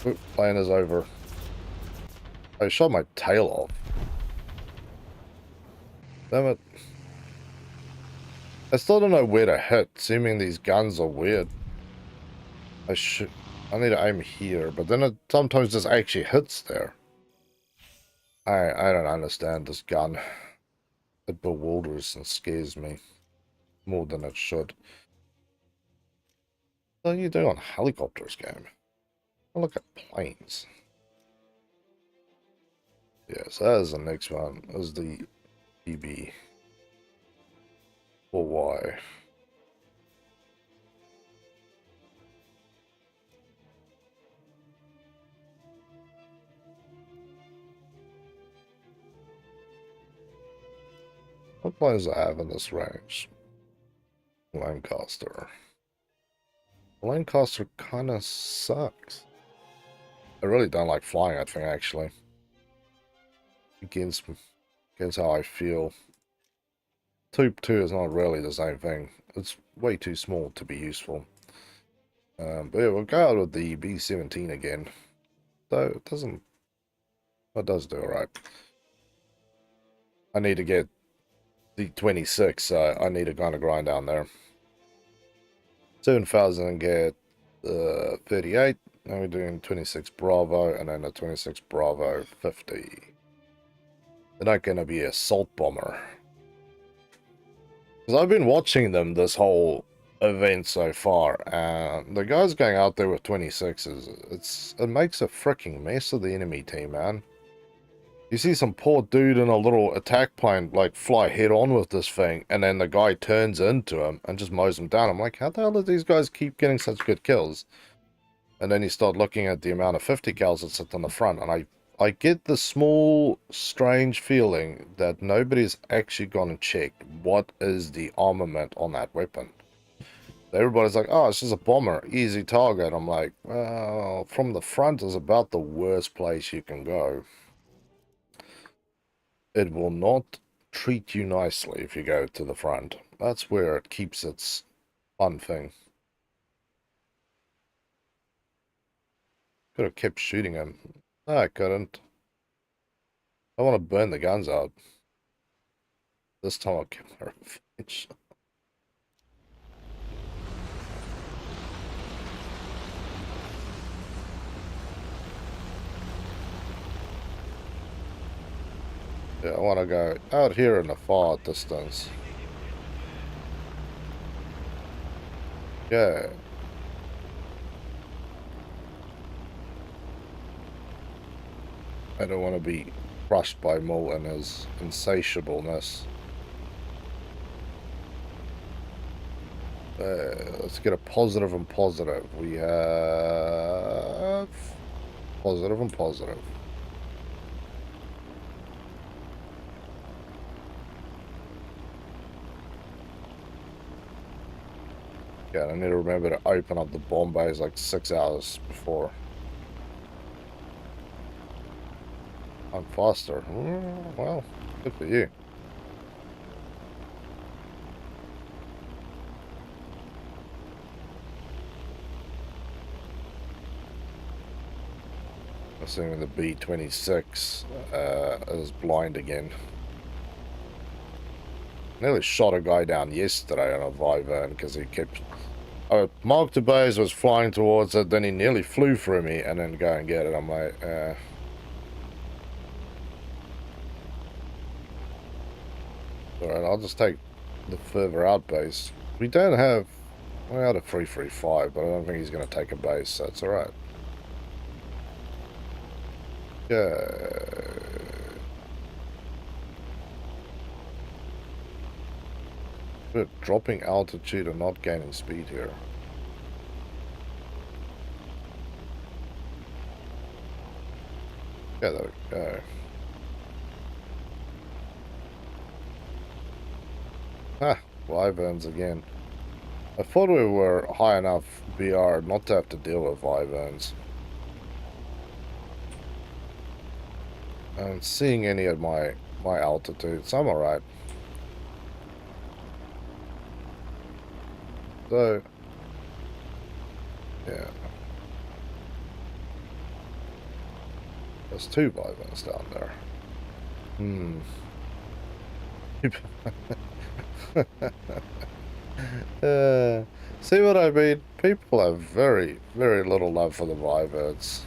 Oop, plane is over. I shot my tail off. Damn it. I still don't know where to hit, seeming these guns are weird. I need to aim here, but then it sometimes just actually hits there. I don't understand this gun. It bewilders and scares me more than it should. What are you doing on helicopters, game? I look at planes. Yes, that is the next one. Is the BB or Y. What planes do I have in this range? Lancaster. Lancaster kind of sucks. I really don't like flying that thing, actually. Against how I feel. Type 2 is not really the same thing. It's way too small to be useful. But yeah, we'll go out with the B-17 again. Though it doesn't... It does do alright. I need to get the 26, so I need to kind of grind down there. 7,000 and get 38. Now we're doing 26 Bravo, and then a 26 Bravo 50. They're not going to be assault bomber. Because I've been watching them this whole event so far, and the guys going out there with 26s, it makes a freaking mess of the enemy team, man. You see some poor dude in a little attack plane, like, fly head-on with this thing, and then the guy turns into him and just mows him down. I'm like, how the hell do these guys keep getting such good kills? And then you start looking at the amount of 50 cals that sit on the front, and I get the small, strange feeling that nobody's actually gone and checked what is the armament on that weapon. Everybody's like, oh, it's just a bomber, easy target. I'm like, well, from the front is about the worst place you can go. It will not treat you nicely if you go to the front. That's where it keeps its fun thing. Could have kept shooting him. No, I couldn't. I want to burn the guns out. This time I'll get my revenge. Yeah, I want to go out here in the far distance. Yeah. I don't want to be crushed by Mull and his insatiableness. Let's get a positive and positive. We have positive and positive. Yeah, I need to remember to open up the bomb bays like 6 hours before. I'm faster. Well, good for you. Assuming the B-26 is blind again. Nearly shot a guy down yesterday on a Vyvern because he kept... I marked the base, was flying towards it, then he nearly flew through me and then go and get it. I'm like, alright, I'll just take the further out base. We don't have... We had a 335, but I don't think he's going to take a base, so it's alright. Yeah. We're dropping altitude and not gaining speed here. Yeah, there we go. Ah, Wyverns again. I thought we were high enough BR not to have to deal with Wyverns. I'm seeing any at my altitude, so I'm alright. So, yeah. There's 2 Wyverns down there. See what I mean? People have very, very little love for the Wyverns.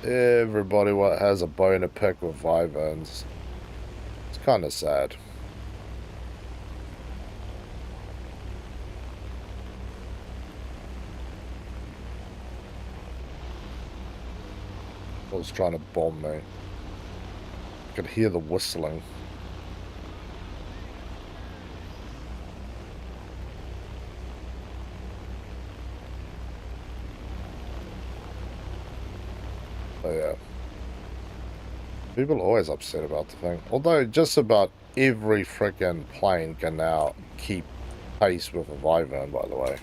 Everybody has a bone to pick with Wyverns. It's kind of sad. Was trying to bomb me. I could hear the whistling. Oh yeah. People are always upset about the thing. Although just about every frickin' plane can now keep pace with a Wyvern, by the way.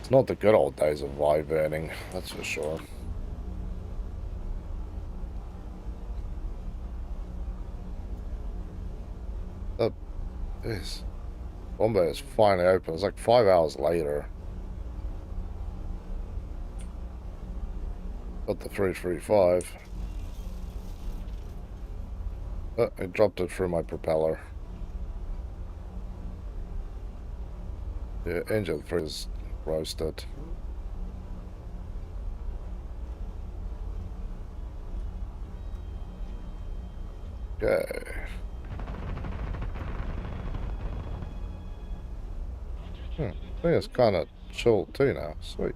It's not the good old days of Wyverning, that's for sure. This Bombay is finally open. It's like 5 hours later. Got the 335. Oh, I dropped it through my propeller. Yeah, engine 3 is roasted. Okay. I think it's kind of chill too now. Sweet.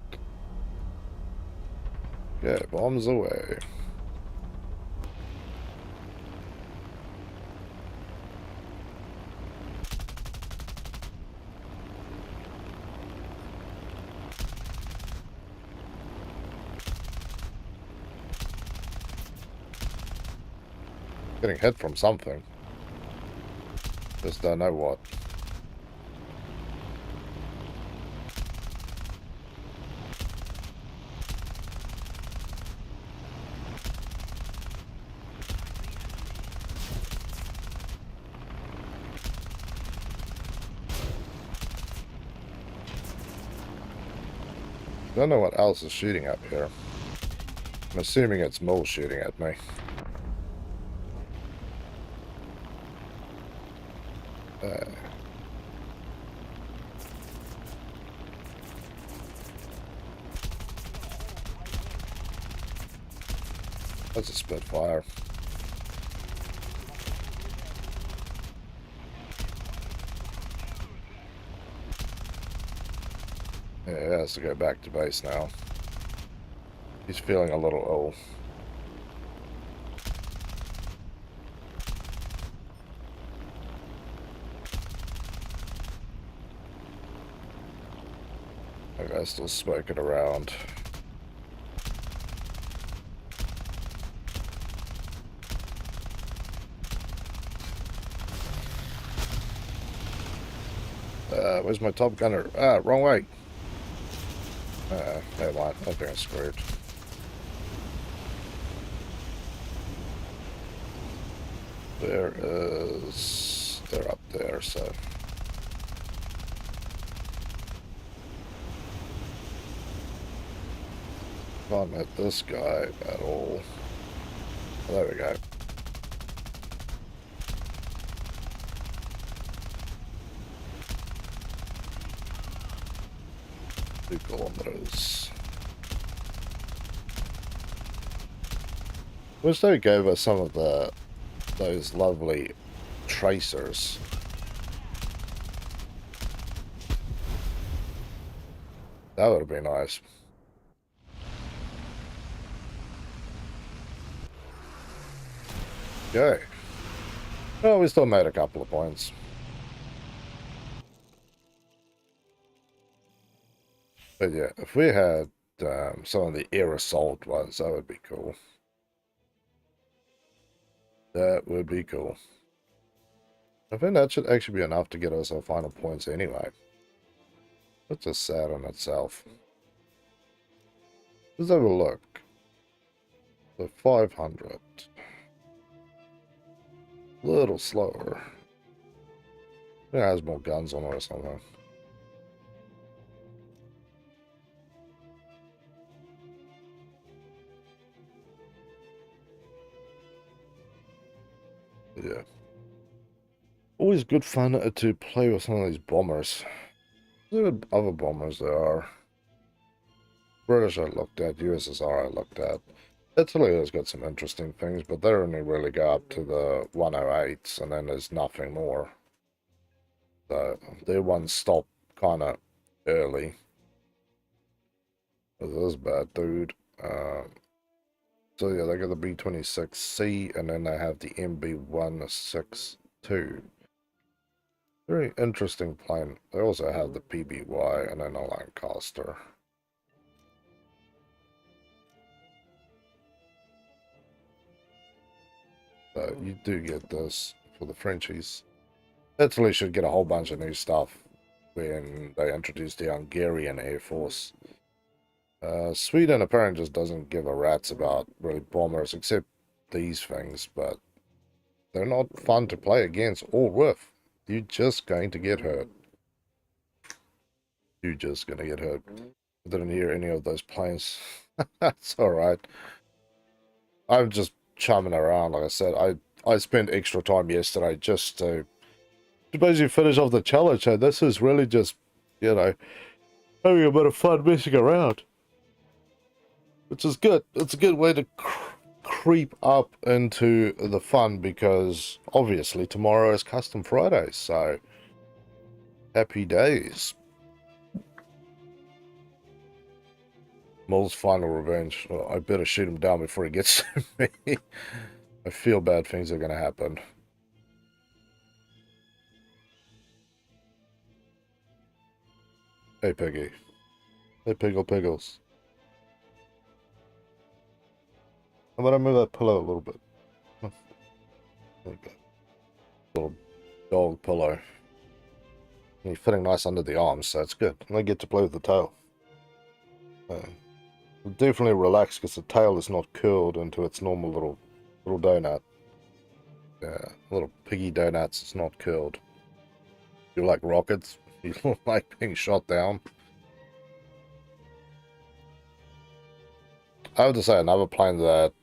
Yeah, bombs away. Getting hit from something. Just don't know what. Don't know what else is shooting up here. I'm assuming it's moles shooting at me. That's a Spitfire. Yeah, he has to go back to base now. He's feeling a little ill. That guy's still smoking around. Where's my top gunner? Ah, wrong way. Never mind. I think I'm screwed. They're up there, so. Can't hit this guy at all. Oh, there we go. 2 kilometers. Wish they gave us some of those lovely tracers. That would have been nice. Okay. Well, we still made a couple of points. But yeah, if we had some of the air assault ones, that would be cool. That would be cool. I think that should actually be enough to get us our final points anyway. That's just sad in itself. Let's have a look. So 500. A little slower. It has more guns on it or something. Yeah. Always good fun to play with some of these bombers. What other bombers there are? British I looked at, USSR I looked at. Italy has got some interesting things, but they only really go up to the 108s, and then there's nothing more. So their ones stop kind of early. This is bad, dude. So yeah, they got the B-26C, and then they have the MB-162. Very interesting plane. They also have the PBY and then a Lancaster. So you do get this for the Frenchies. Italy should get a whole bunch of new stuff when they introduce the Hungarian Air Force. Sweden apparently just doesn't give a rat's about really bombers, except these things, but they're not fun to play against or with. You're just going to get hurt. You're just going to get hurt. I didn't hear any of those planes. That's alright. I'm just chumming around, like I said. I spent extra time yesterday just to basically finish off the challenge, so this is really just, you know, having a bit of fun messing around. Which is good. It's a good way to creep up into the fun, because obviously tomorrow is Custom Friday, so happy days. Mole's final revenge. Well, I better shoot him down before he gets to me. I feel bad things are going to happen. Hey, Piggy. Hey, Piggles. I'm going to move that pillow a little bit. There we go. Little dog pillow. And he's fitting nice under the arms, so it's good. And I get to play with the tail. Definitely relax, because the tail is not curled into its normal little donut. Yeah, little piggy donuts. It's not curled. You like rockets? You like being shot down? I have to say another plane that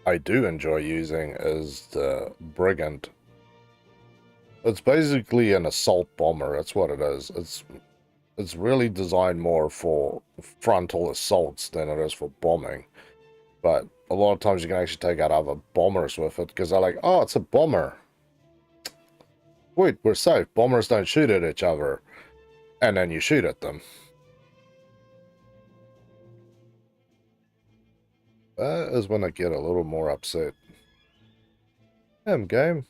I do enjoy using is the Brigand. It's basically an assault bomber. That's what it is. It's really designed more for frontal assaults than it is for bombing. But a lot of times you can actually take out other bombers with it because they're like, oh, it's a bomber. Wait, we're safe. Bombers don't shoot at each other. And then you shoot at them. That is when I get a little more upset. Damn game.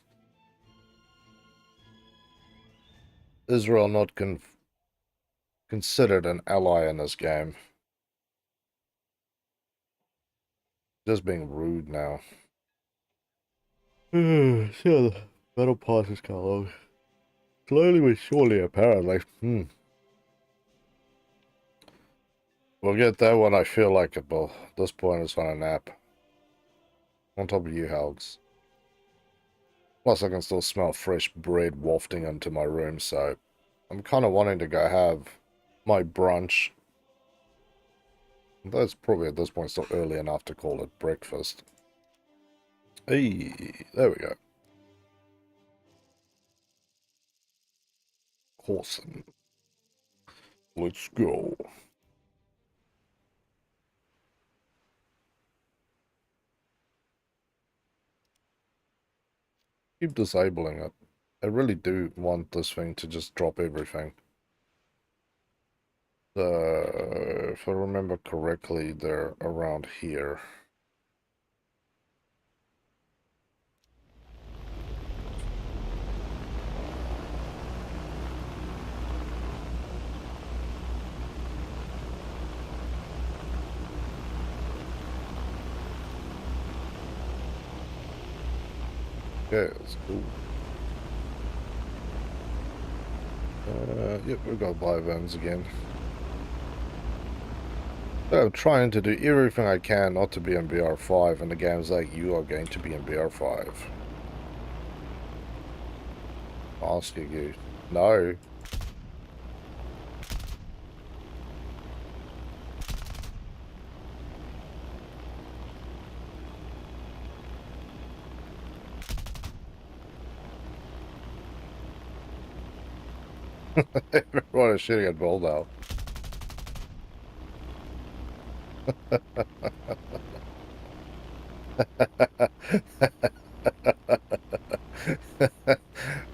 Israel not considered an ally in this game. Just being rude now. So the battle pass is kind of long. Slowly but surely, apparently. We'll get that when I feel like it, but at this point it's on a nap. On top of you, Helgs. Plus I can still smell fresh bread wafting into my room, so I'm kind of wanting to go have my brunch. That's probably at this point still early enough to call it breakfast. Hey, there we go. Awesome. Let's go. Keep disabling it. I really do want this thing to just drop everything. If I remember correctly, they're around here. Okay, that's cool. Yep, we've got Vyverns again. So I'm trying to do everything I can not to be in BR5, and the game's like, you are going to be in BR5. Asking you. No. Everyone is shooting at Bull now.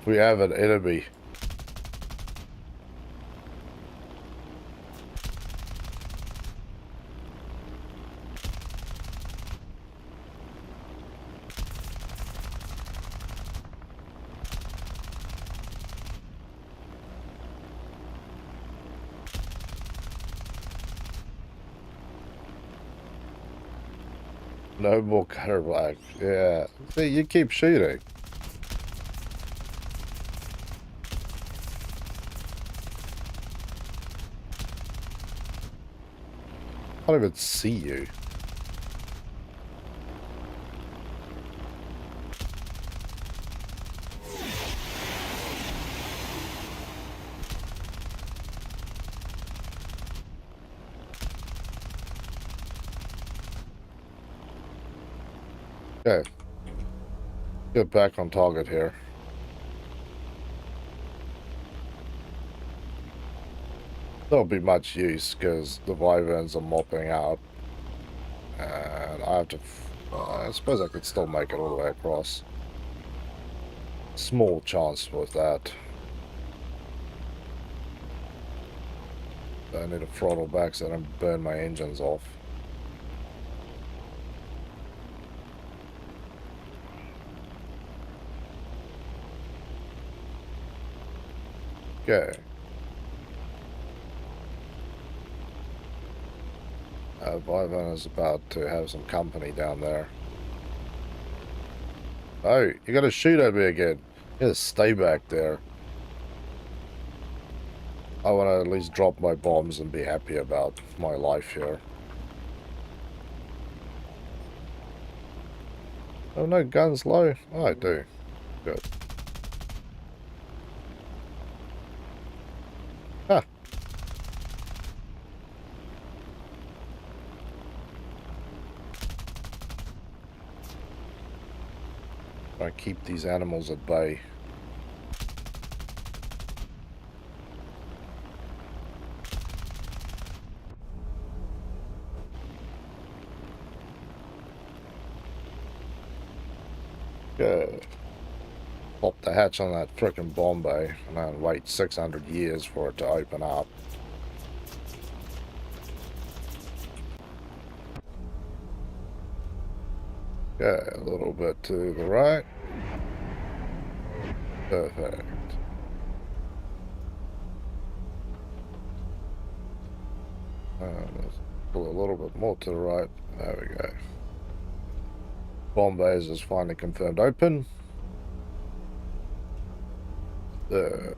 We have an enemy. No more cutter black. Yeah. See, you keep shooting. I can't even see you. Okay. Get back on target here. There'll be much use because the Wyverns are mopping out. And I have to... I suppose I could still make it all the way across. Small chance with that. I need to throttle back so I don't burn my engines off. Okay. Vyvern is about to have some company down there. Oh, you gotta shoot at me again. You gotta stay back there. I want to at least drop my bombs and be happy about my life here. Oh no, guns low? Oh, I do. Good. I keep these animals at bay. Good. Pop the hatch on that frickin' bomb bay and then wait 600 years for it to open up. Okay, a little bit to the right. Perfect. Let's pull a little bit more to the right. There we go. Bomb bays is finally confirmed open. There.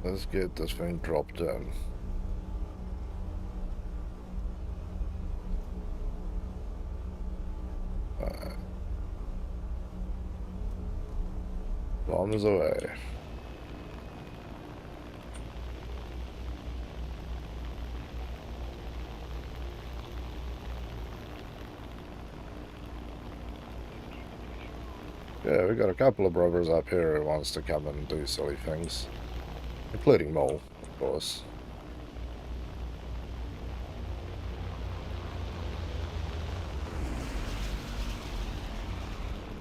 Let's get this thing dropped in. Bombs away. Yeah, we got a couple of brothers up here who wants to come and do silly things. Including Mole, of course.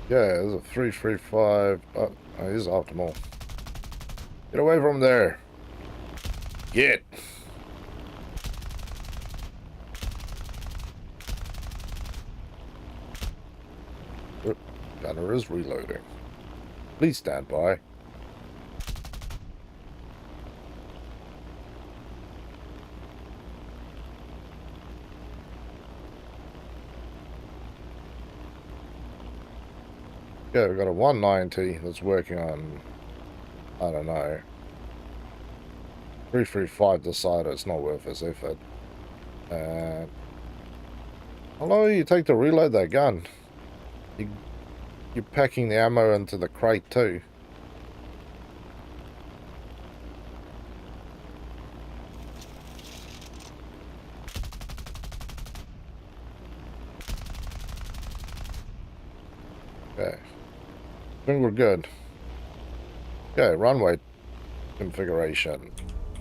Yeah, there's a 335. Oh, he's optimal. Get away from there. Get. Gunner is reloading. Please stand by. Yeah, we've got a 190 that's working on, I don't know, 335 decided it's not worth his effort. How long do you take to reload that gun? You're packing the ammo into the crate too. Okay. I think we're good. Okay, runway configuration.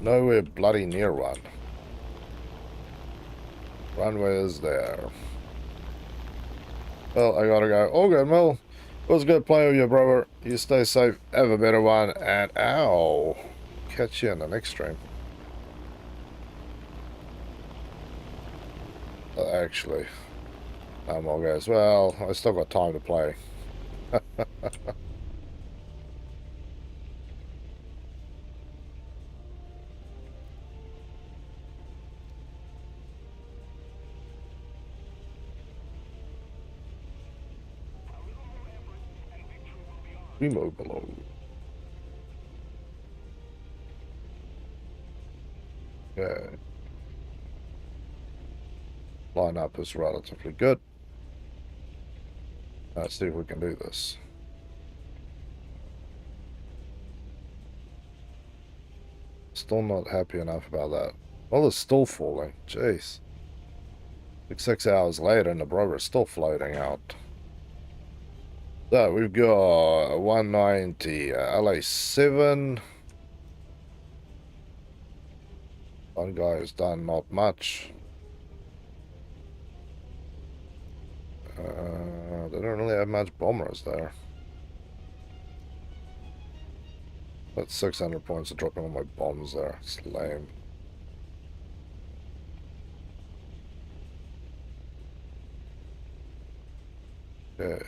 Nowhere bloody near one. Runway is there. Well, I gotta go. All good, Mel. It was good playing with you, brother. You stay safe. Have a better one. And ow. Catch you in the next stream. Actually, I'm all guys. Well, I still got time to play. Remote below. Okay. Lineup is relatively good. Let's see if we can do this. Still not happy enough about that. Well, it's still falling. Jeez. Like 6 hours later and the brother's still floating out. So we've got 190 LA7. One guy has done not much. They don't really have much bombers there. But 600 points are dropping on my bombs there. It's lame. Yeah.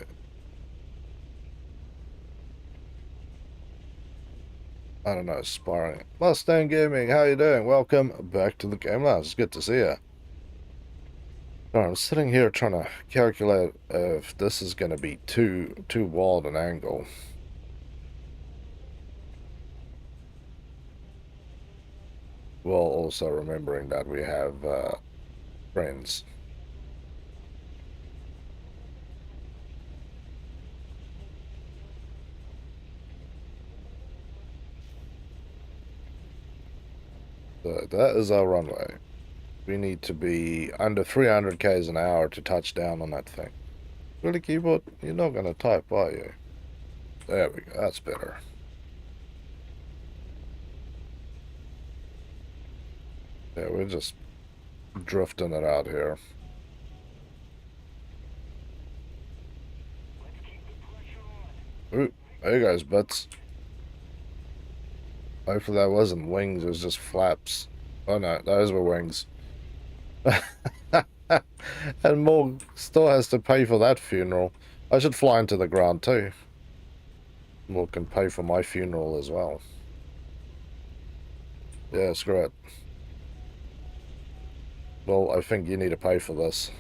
I don't know, sparring. Mustang Gaming, how you doing? Welcome back to the game lounge. It's good to see you. Right, I'm sitting here trying to calculate if this is going to be too wild an angle. While also remembering that we have friends. So that is our runway. We need to be under 300 k's an hour to touch down on that thing. Really, keyboard? You're not gonna type, are you? There we go, that's better. Yeah, we're just drifting it out here. Ooh, there you guys, butts. Hopefully that wasn't wings, it was just flaps. Oh no, those were wings. And Morg still has to pay for that funeral. I should fly into the ground too. Morg can pay for my funeral as well. Yeah, screw it. Well, I think you need to pay for this.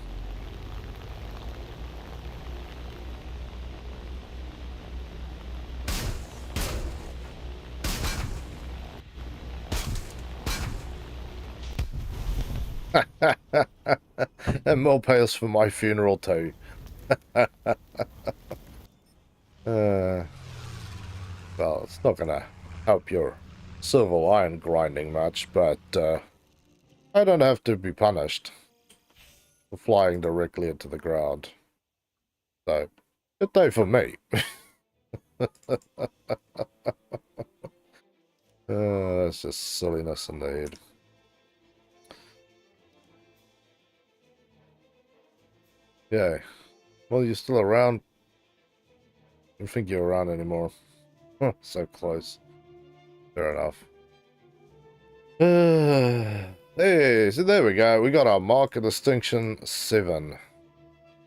And Mo pays for my funeral too. Well, it's not gonna help your civil iron grinding much, but I don't have to be punished for flying directly into the ground. So, good day for me. That's just silliness indeed. Yeah. Well, you're still around. I don't think you're around anymore. So close. Fair enough. Hey, so there we go. We got our mark of distinction 7.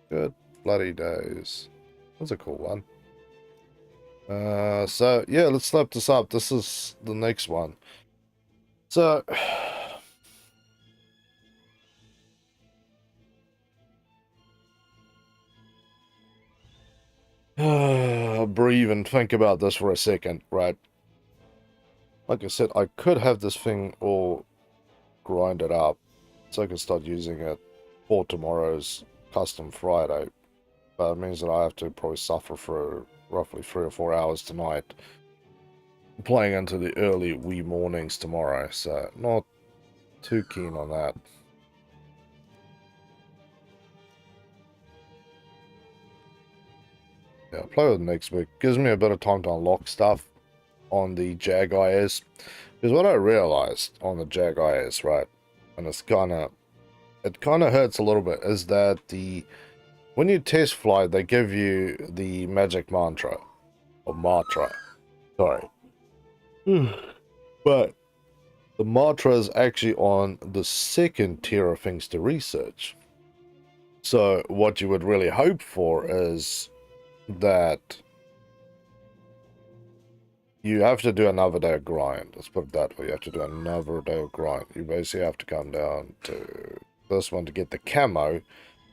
Good bloody days. That's a cool one. So yeah, let's slap this up. This is the next one. So breathe and think about this for a second, right? Like I said, I could have this thing all grinded up so I can start using it for tomorrow's custom Friday. But it means that I have to probably suffer for roughly 3 or 4 hours tonight, playing into the early wee mornings tomorrow, so not too keen on that. Yeah, I'll play with next week. Gives me a bit of time to unlock stuff on the Jag IS. Because what I realized on the Jag IS, right, and it kind of hurts a little bit, is that when you test fly, they give you the magic mantra, or matra, sorry. But the mantra is actually on the second tier of things to research. So what you would really hope for is that you have to do another day of grind. Let's put it that way. You have to do another day of grind. You basically have to come down to this one to get the camo,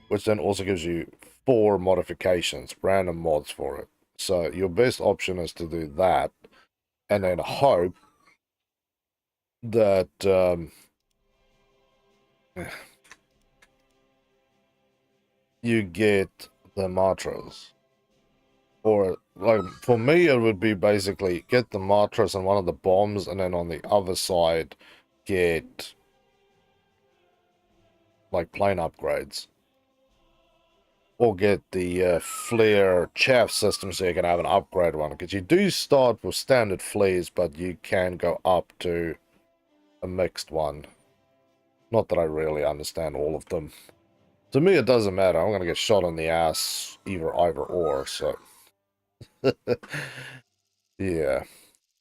which then also gives you 4 modifications, random mods for it. So your best option is to do that, and then hope that you get the mantras. Or, like, for me, it would be basically get the mattress and one of the bombs, and then on the other side, get, like, plane upgrades. Or get the flare chaff system so you can have an upgrade one. Because you do start with standard flares, but you can go up to a mixed one. Not that I really understand all of them. To me, it doesn't matter. I'm going to get shot in the ass either or, so... Yeah.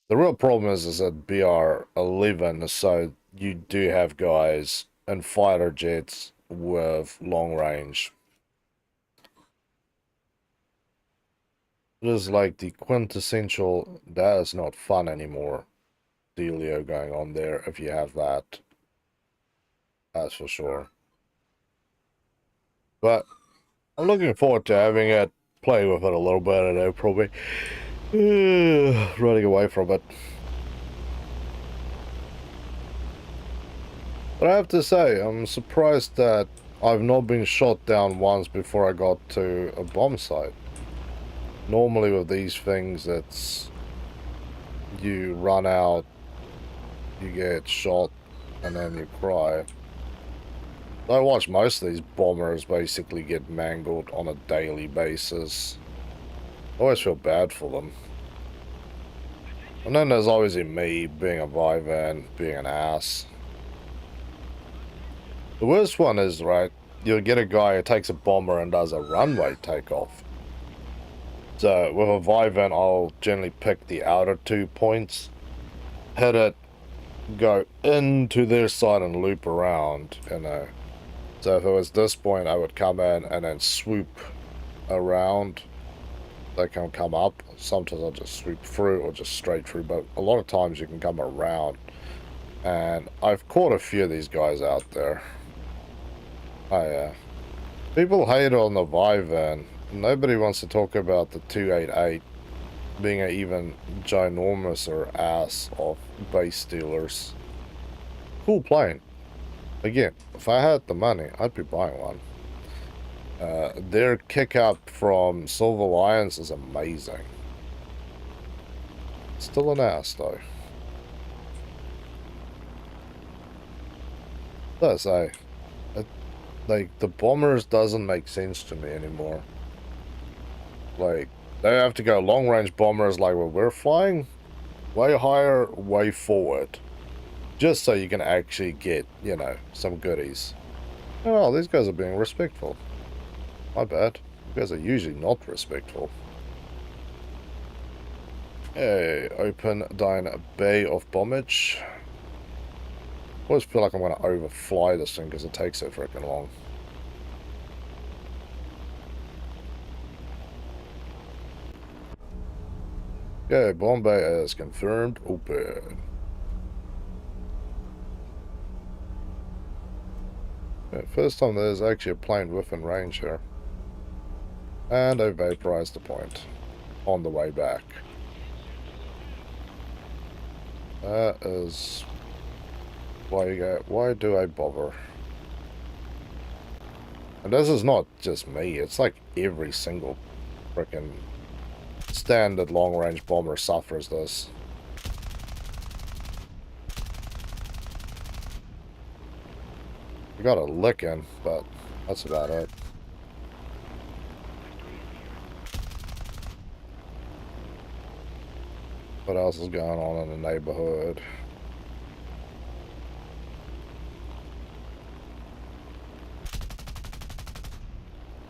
The real problem is at BR11, so you do have guys and fighter jets with long range. It is like the quintessential, that is not fun anymore, dealio going on there if you have that. That's for sure. But I'm looking forward to having it, play with it a little bit, and I'll probably running away from it. But I have to say, I'm surprised that I've not been shot down once before I got to a bomb site. Normally with these things, it's you run out, you get shot, and then you cry. I watch most of these bombers basically get mangled on a daily basis. I always feel bad for them. And then there's always me being a Vivan, being an ass. The worst one is, right, you'll get a guy who takes a bomber and does a runway takeoff. So with a Vivan, I'll generally pick the outer 2 points, hit it, go into their side and loop around, you know. So if it was this point, I would come in and then swoop around. They can come up. Sometimes I'll just swoop through or just straight through, but a lot of times you can come around. And I've caught a few of these guys out there. Oh yeah. People hate on the Vivan. Nobody wants to talk about the 288 being an even ginormous or ass of base stealers. Cool plane. Again, if I had the money, I'd be buying one. Their kick up from Silver Lions is amazing. Still an ass though. Let's say, like, the bombers doesn't make sense to me anymore. Like, they have to go long range bombers like what we're flying, way higher, way forward, just so you can actually get, you know, some goodies. Oh, these guys are being respectful. My bad. You guys are usually not respectful. Hey, open down Bay of Bombage. I always feel like I'm going to overfly this thing because it takes so freaking long. Okay, Bombay is confirmed. Open. Okay, first time there's actually a plane within range here. And I vaporized the point on the way back. That is why you go. Why do I bother? And this is not just me. It's like every single freaking standard long-range bomber suffers this. We got a licking, but that's about it. What else is going on in the neighborhood?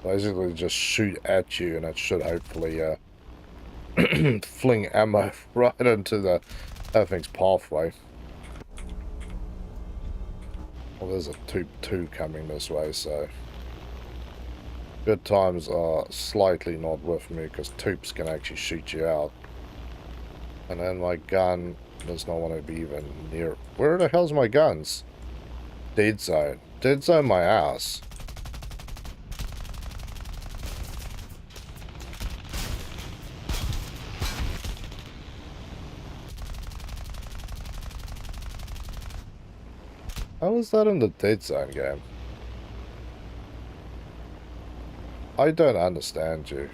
Basically just shoot at you and it should hopefully fling ammo right into that thing's pathway. Well, there's a Toop 2 coming this way, so good times are slightly not with me because Toops can actually shoot you out. And then my gun does not want to be even near. Where the hell's my guns? Dead zone. Dead zone my ass. How is that in the dead zone game? I don't understand you.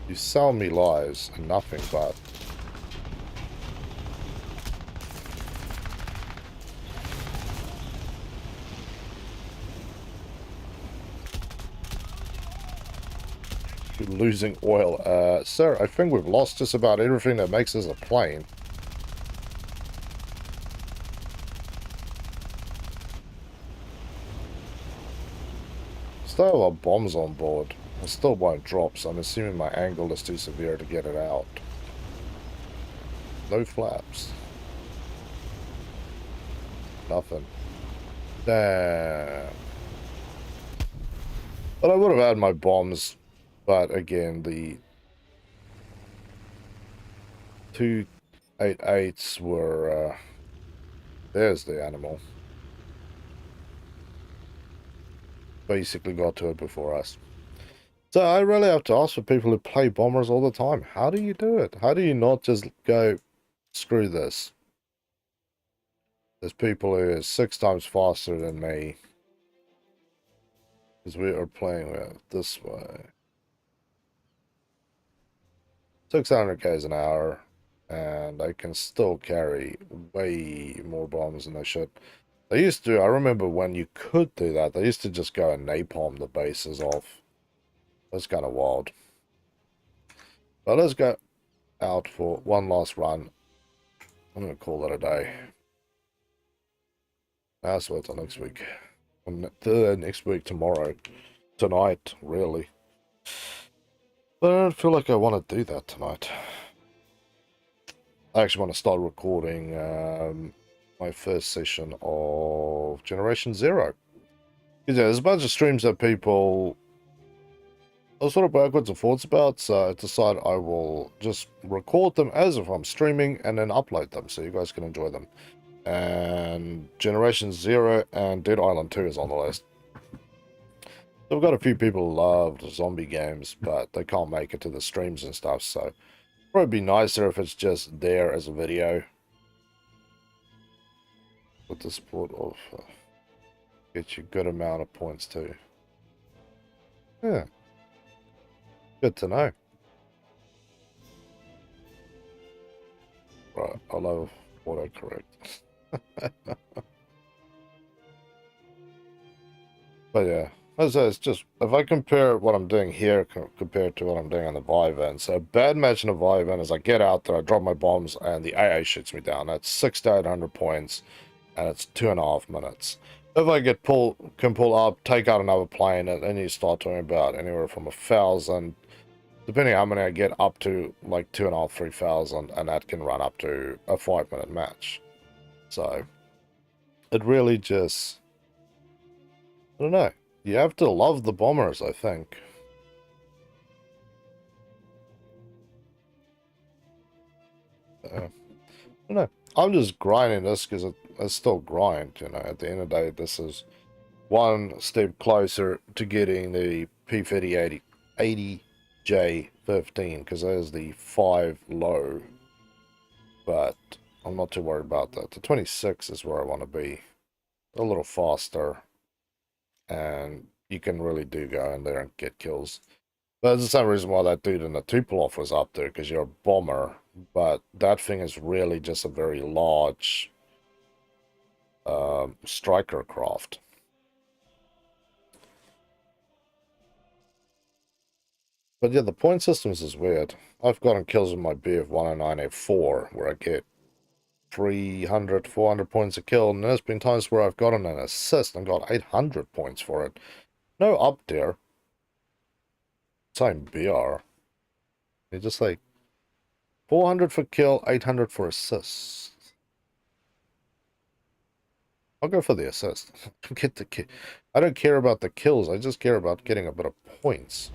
You sell me lies and nothing but. You're losing oil. Sir, I think we've lost just about everything that makes us a plane. Still have bombs on board. It still won't drop, so I'm assuming my angle is too severe to get it out. No flaps. Nothing. Damn. But I would have had my bombs, but again, the 288s were, there's the animal. Basically got to it before us. So I really have to ask for people who play bombers all the time. How do you do it? How do you not just go, screw this? There's people who are 6 times faster than me. Because we are playing with this way. 600 k's an hour. And I can still carry way more bombs than I should. They used to, I remember when you could do that, they used to just go and napalm the bases off. That's kind of wild. But let's go out for one last run. I'm going to call that a day. That's what's on next week. Next week, tomorrow. Tonight, really. But I don't feel like I want to do that tonight. I actually want to start recording my first session of Generation Zero. Because there's a bunch of streams that people are sort of backwards and forwards about, so I decided I will just record them as if I'm streaming and then upload them so you guys can enjoy them. And Generation Zero and Dead Island 2 is on the list. So I've got a few people who love zombie games, but they can't make it to the streams and stuff, so probably be nicer if it's just there as a video. With the support of get you a good amount of points too. Yeah. Good to know. Right, I love autocorrect. But yeah, as I say, it's just, if I compare what I'm doing here compared to what I'm doing on the Vivan, so a bad match in the Vivan is I get out there, I drop my bombs, and the AA shoots me down. That's 6 to 800 points, and it's 2.5 minutes. If I can pull up, take out another plane, and then you start talking about anywhere from 1,000, depending on how many I get, up to like 2,500, 3,000, and that can run up to a 5-minute match. So, it really just, I don't know. You have to love the bombers, I think. I don't know. I'm just grinding this because it's still grind, you know. At the end of the day, this is one step closer to getting the P3080 80J15 because there's the 5 low. But I'm not too worried about that. The 26 is where I want to be. A little faster. And you can really do go in there and get kills. But that's the same reason why that dude in the Tupolev was up there, because you're a bomber. But that thing is really just a very large striker craft. But yeah, the point systems is weird. I've gotten kills with my BF109 F4 where I get 300, 400 points a kill, and there's been times where I've gotten an assist and got 800 points for it. No up there. Same BR. It's just like 400 for kill, 800 for assist. I'll go for the assist. Get the kill. I don't care about the kills. I just care about getting a bit of points.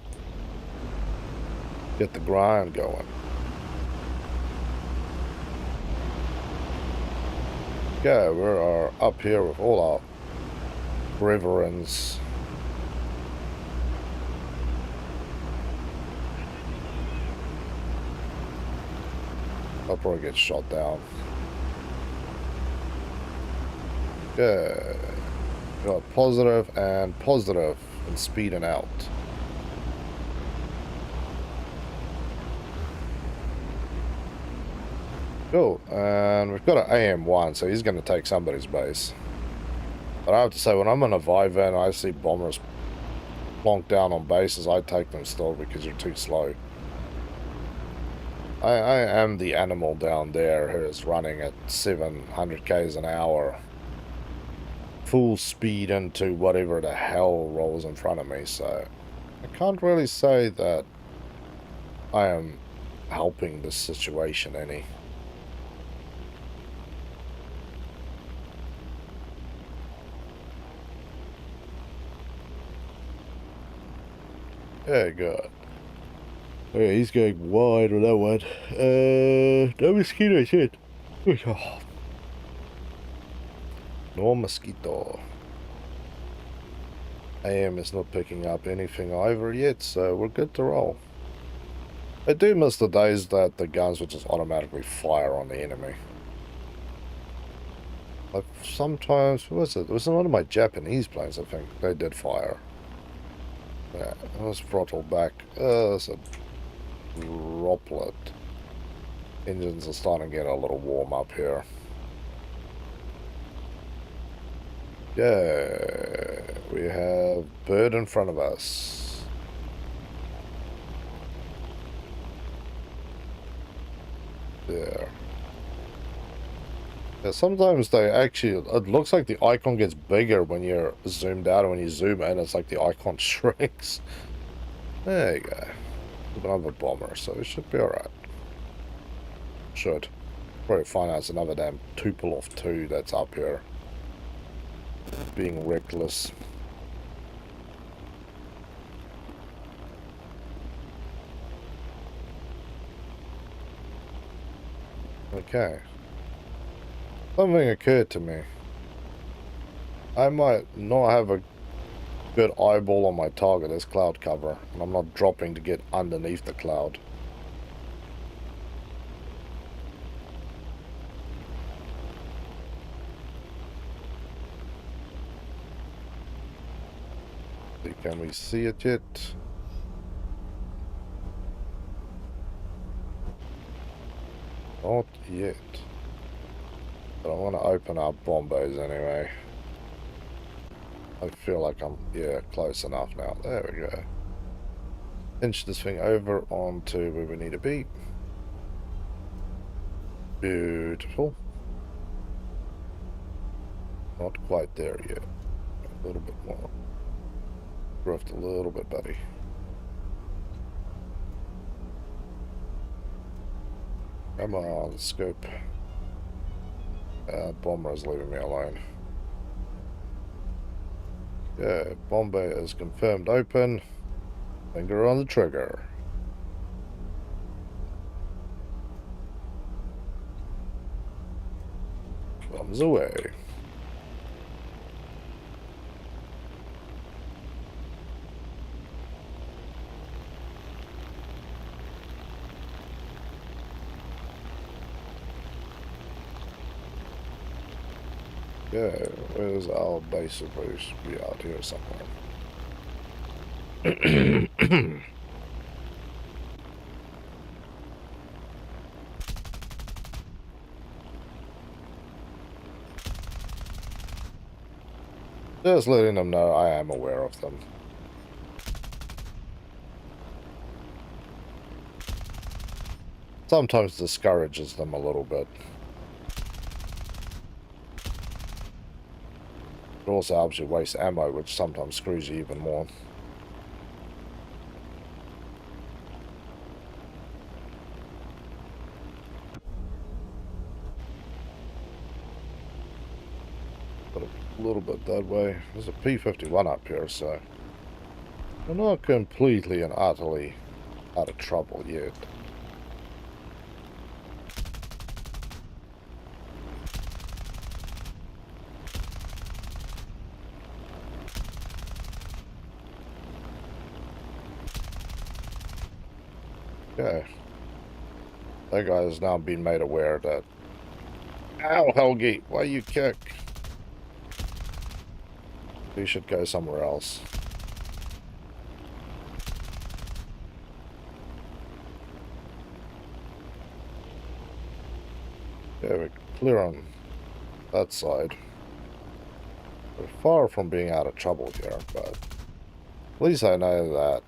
Get the grind going. Okay, we are up here with all our reverends. I'll probably get shot down. Okay. Got positive and positive and speeding out. Cool, and we've got an AM1, so he's going to take somebody's base. But I have to say, when I'm in a Vivan, I see bombers plonk down on bases, I take them still because you're too slow. I am the animal down there who is running at 700 k's an hour. Full speed into whatever the hell rolls in front of me, so I can't really say that I am helping this situation any. Yeah, good. Okay, he's going wide with that one. No mosquitoes yet. Oh. No mosquito. AM is not picking up anything either yet, so we're good to roll. I do miss the days that the guns would just automatically fire on the enemy. Like sometimes, what was it? It was one of my Japanese planes, I think. They did fire. Yeah, let's throttle back. There's a droplet. Engines are starting to get a little warm up here. Yeah, we have bird in front of us. There. Yeah, sometimes they actually, it looks like the icon gets bigger when you're zoomed out, and when you zoom in, it's like the icon shrinks. There you go. Another bomber, so it should be alright. Should. Probably find out it's another damn tuple of 2 that's up here. Being reckless. Okay. Something occurred to me. I might not have a good eyeball on my target as cloud cover, and I'm not dropping to get underneath the cloud. Can we see it yet? Not yet. But I want to open up Bombays anyway. I feel like I'm, yeah, close enough now. There we go. Inch this thing over onto where we need to be. Beautiful. Not quite there yet. A little bit more. Drift a little bit, buddy. Come on, scope. Bomber is leaving me alone. Yeah, Bombay is confirmed open. Finger on the trigger. Thumbs away. Yeah, where's our base supposed to be? Out here somewhere. Just letting them know I am aware of them. Sometimes discourages them a little bit. It also helps you waste ammo, which sometimes screws you even more. But a little bit that way. There's a P-51 up here, so we're not completely and utterly out of trouble yet. Okay. That guy has now been made aware that... Ow, Helgi, why you kick? We should go somewhere else. Yeah, we're clear on that side. We're far from being out of trouble here, but at least I know that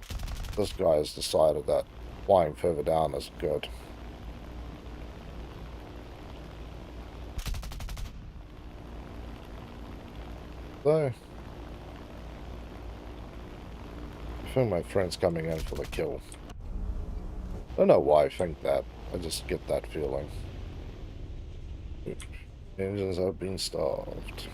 this guy has decided that flying further down is good. So, I think my friend's coming in for the kill. I don't know why I think that. I just get that feeling. Engines have been starved.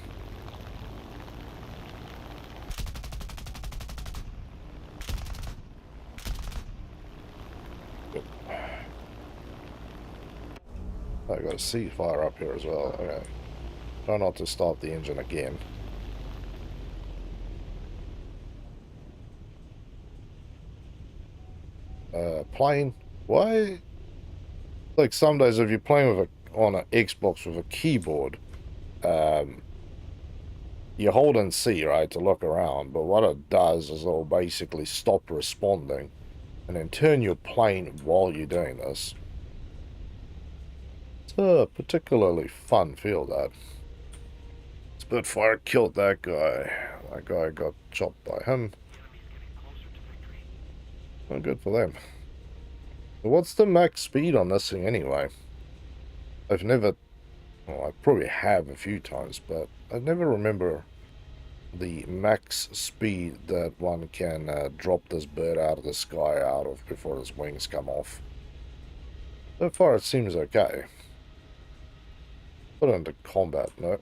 I got a sea fire up here as well. Okay. Try not to start the engine again. Plane. Why? Like some days, if you're playing with on an Xbox with a keyboard, you hold in C, right, to look around. But what it does is it'll basically stop responding, and then turn your plane while you're doing this. It's a particularly fun feel, that. It's Spitfire killed that guy. That guy got chopped by him. Well, good for them. But what's the max speed on this thing anyway? I've never... Well, I probably have a few times, but I never remember the max speed that one can drop this bird out of the sky out of before his wings come off. So far it seems okay. Put it into combat, no.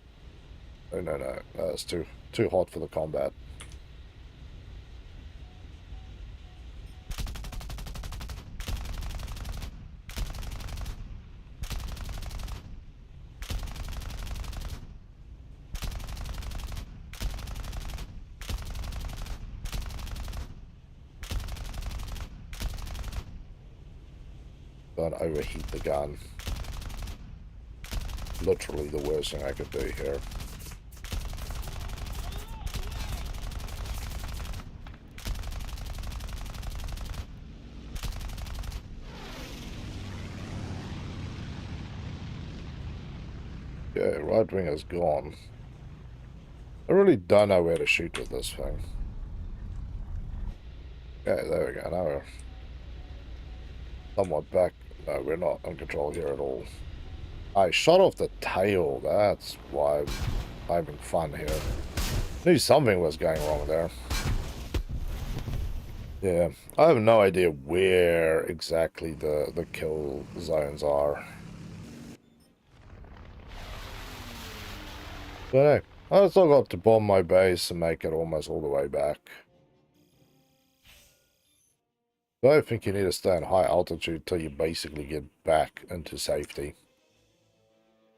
No, that's too hot for the combat. Don't overheat the gun. Literally the worst thing I could do here. Yeah, right wing is gone. I really don't know where to shoot with this thing. Yeah, there we go. Now we're somewhat back. No, we're not in control here at all. I shot off the tail. That's why I'm having fun here. Knew something was going wrong there. Yeah, I have no idea where exactly the kill zones are. But hey, I still got to bomb my base and make it almost all the way back. But I think you need to stay in high altitude till you basically get back into safety.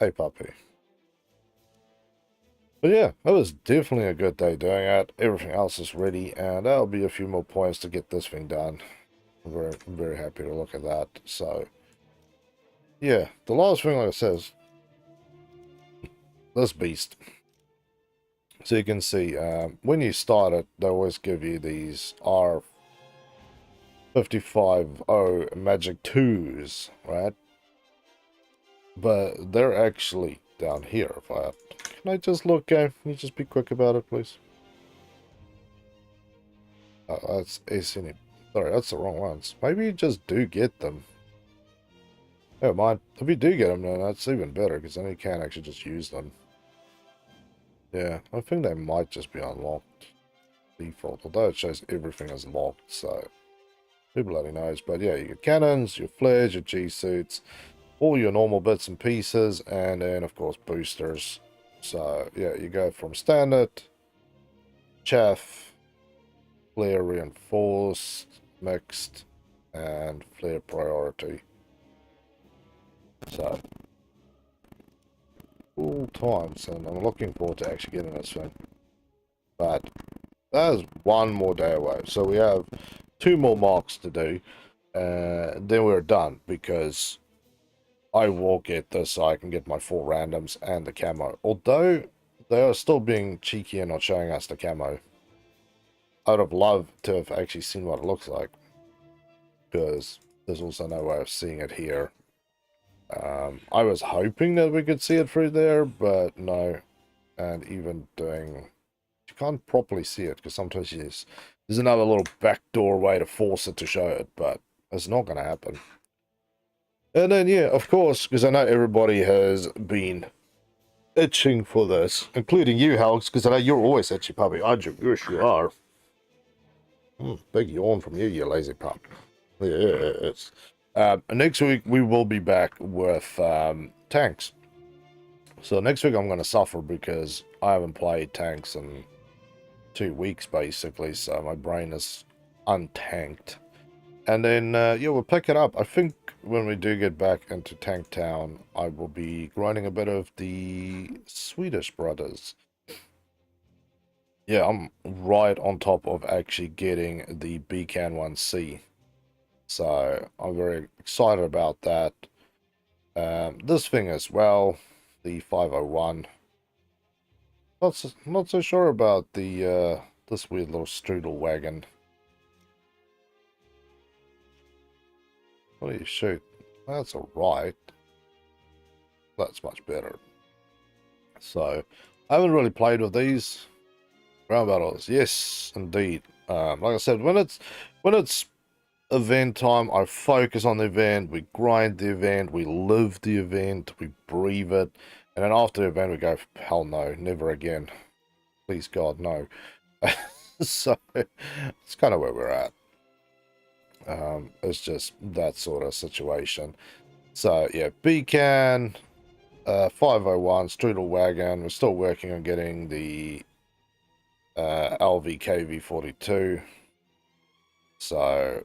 Hey, puppy. But yeah, that was definitely a good day doing it. Everything else is ready, and that'll be a few more points to get this thing done. I'm very happy to look at that. So, yeah, the last thing, like I says, this beast. So you can see, when you start it, they always give you these R55O Magic 2s, right? But they're actually down here. If I can I just look, game? Can you just be quick about it, please? Oh, that's AC. Sorry, that's the wrong ones. Maybe you just do get them. Never mind. If you do get them, then that's even better, because then you can actually just use them. Yeah, I think they might just be unlocked default, although it shows everything is locked, so who bloody knows. But yeah, your cannons, your flares, your G-suits, all your normal bits and pieces, and then of course boosters. So yeah, you go from standard, chaff, flare reinforced, mixed, and flare priority. So all times, and I'm looking forward to actually getting this thing. But that is one more day away, so we have 2 more marks to do, then we're done, because I will get this so I can get my 4 randoms and the camo. Although they are still being cheeky and not showing us the camo. I would have loved to have actually seen what it looks like, because there's also no way of seeing it here. I was hoping that we could see it through there, but no. And even doing... You can't properly see it, because sometimes there's another little backdoor way to force it to show it, but it's not going to happen. And then, yeah, of course, because I know everybody has been itching for this, including you, Halks, because I know you're always itchy, puppy. Yes, you are. Big yawn from you lazy pup. Yes. Next week, we will be back with tanks. So next week, I'm going to suffer because I haven't played tanks in 2 weeks, basically, so my brain is untanked. And then, yeah, we'll pick it up. I think when we do get back into Tank Town, I will be grinding a bit of the Swedish brothers. Yeah, I'm right on top of actually getting the Beacon 1C. So, I'm very excited about that. This thing as well, the 501. Not so sure about the this weird little strudel wagon. What do you shoot? That's alright. That's much better. So, I haven't really played with these ground battles. Yes, indeed. Like I said, when it's event time, I focus on the event, we grind the event, we live the event, we breathe it, and then after the event we go, hell no, never again. Please God, no. So it's kind of where we're at. It's just that sort of situation. So yeah, Beacon, 501, Strudel Wagon. We're still working on getting the LVKV42. So,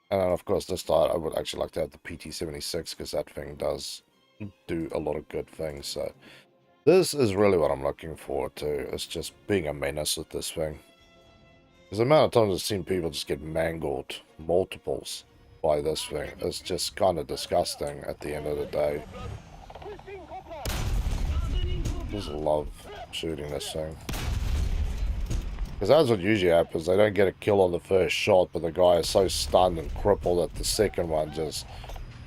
and then of course this time I would actually like to have the PT76 because that thing does do a lot of good things. So this is really what I'm looking forward to. It's just being a menace with this thing. Because the amount of times I've seen people just get mangled multiples by this thing is just kind of disgusting at the end of the day. Just love shooting this thing. Because that's what usually happens. They don't get a kill on the first shot, but the guy is so stunned and crippled that the second one just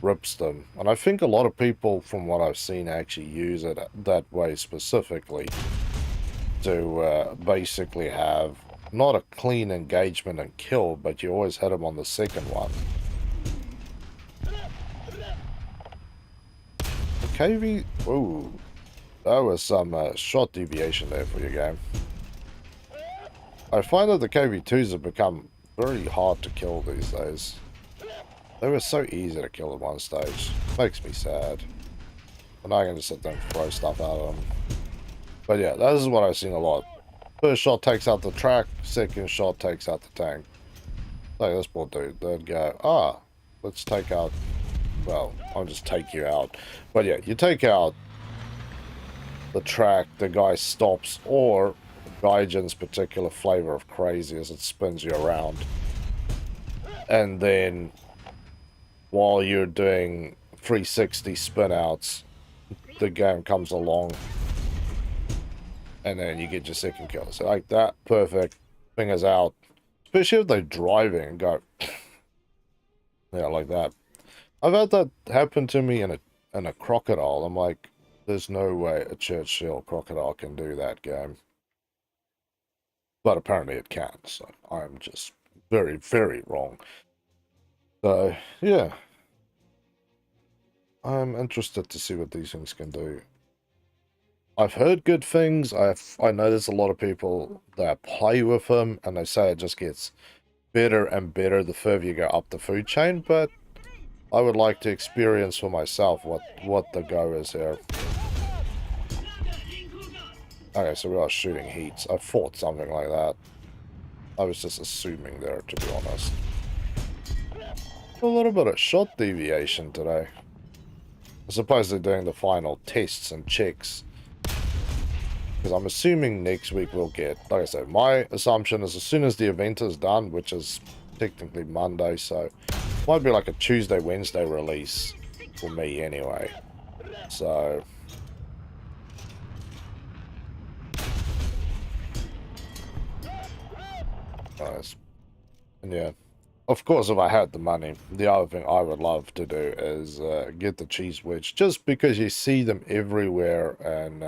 rips them. And I think a lot of people, from what I've seen, actually use it that way specifically to basically have not a clean engagement and kill, but you always hit him on the second one. The KV... Ooh, that was some shot deviation there for your game. I find that the KV2s have become very hard to kill these days. They were so easy to kill at one stage. Makes me sad. But now I can just sit there and throw stuff at them. But yeah, this is what I've seen a lot. First shot takes out the track, second shot takes out the tank. Like this poor dude, they'd go, let's take out, well, I'll just take you out. But yeah, you take out the track, the guy stops, or Gaijin's particular flavor of crazy as it spins you around. And then while you're doing 360 spin outs, the game comes along and then you get your second kill. So like that, perfect. Fingers out. Especially if they're driving and go, yeah, like that. I've had that happen to me in a crocodile. I'm like, there's no way a Churchill crocodile can do that game. But apparently it can, so I'm just very, very wrong. So, yeah. I'm interested to see what these things can do. I've heard good things. I know there's a lot of people that play with them, and they say it just gets better and better the further you go up the food chain, but I would like to experience for myself what the go is here. Okay, so we are shooting heats. I thought something like that. I was just assuming there, to be honest. A little bit of shot deviation today. I suppose they're doing the final tests and checks. Because I'm assuming next week we'll get, like I said, my assumption is as soon as the event is done, which is technically Monday, so might be like a Tuesday, Wednesday release for me anyway. So nice. And yeah, of course, if I had the money, the other thing I would love to do is get the cheese wedge, just because you see them everywhere, and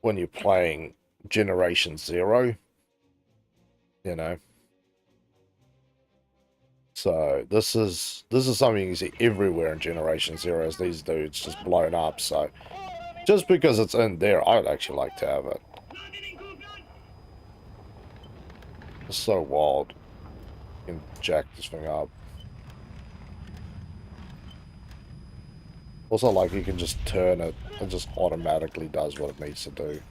when you're playing Generation Zero, you know. So this is something you see everywhere in Generation Zero, as these dudes just blown up. So just because it's in there, I would actually like to have it. It's so wild. You can jack this thing up. Also, like, you can just turn it. It just automatically does what it needs to do.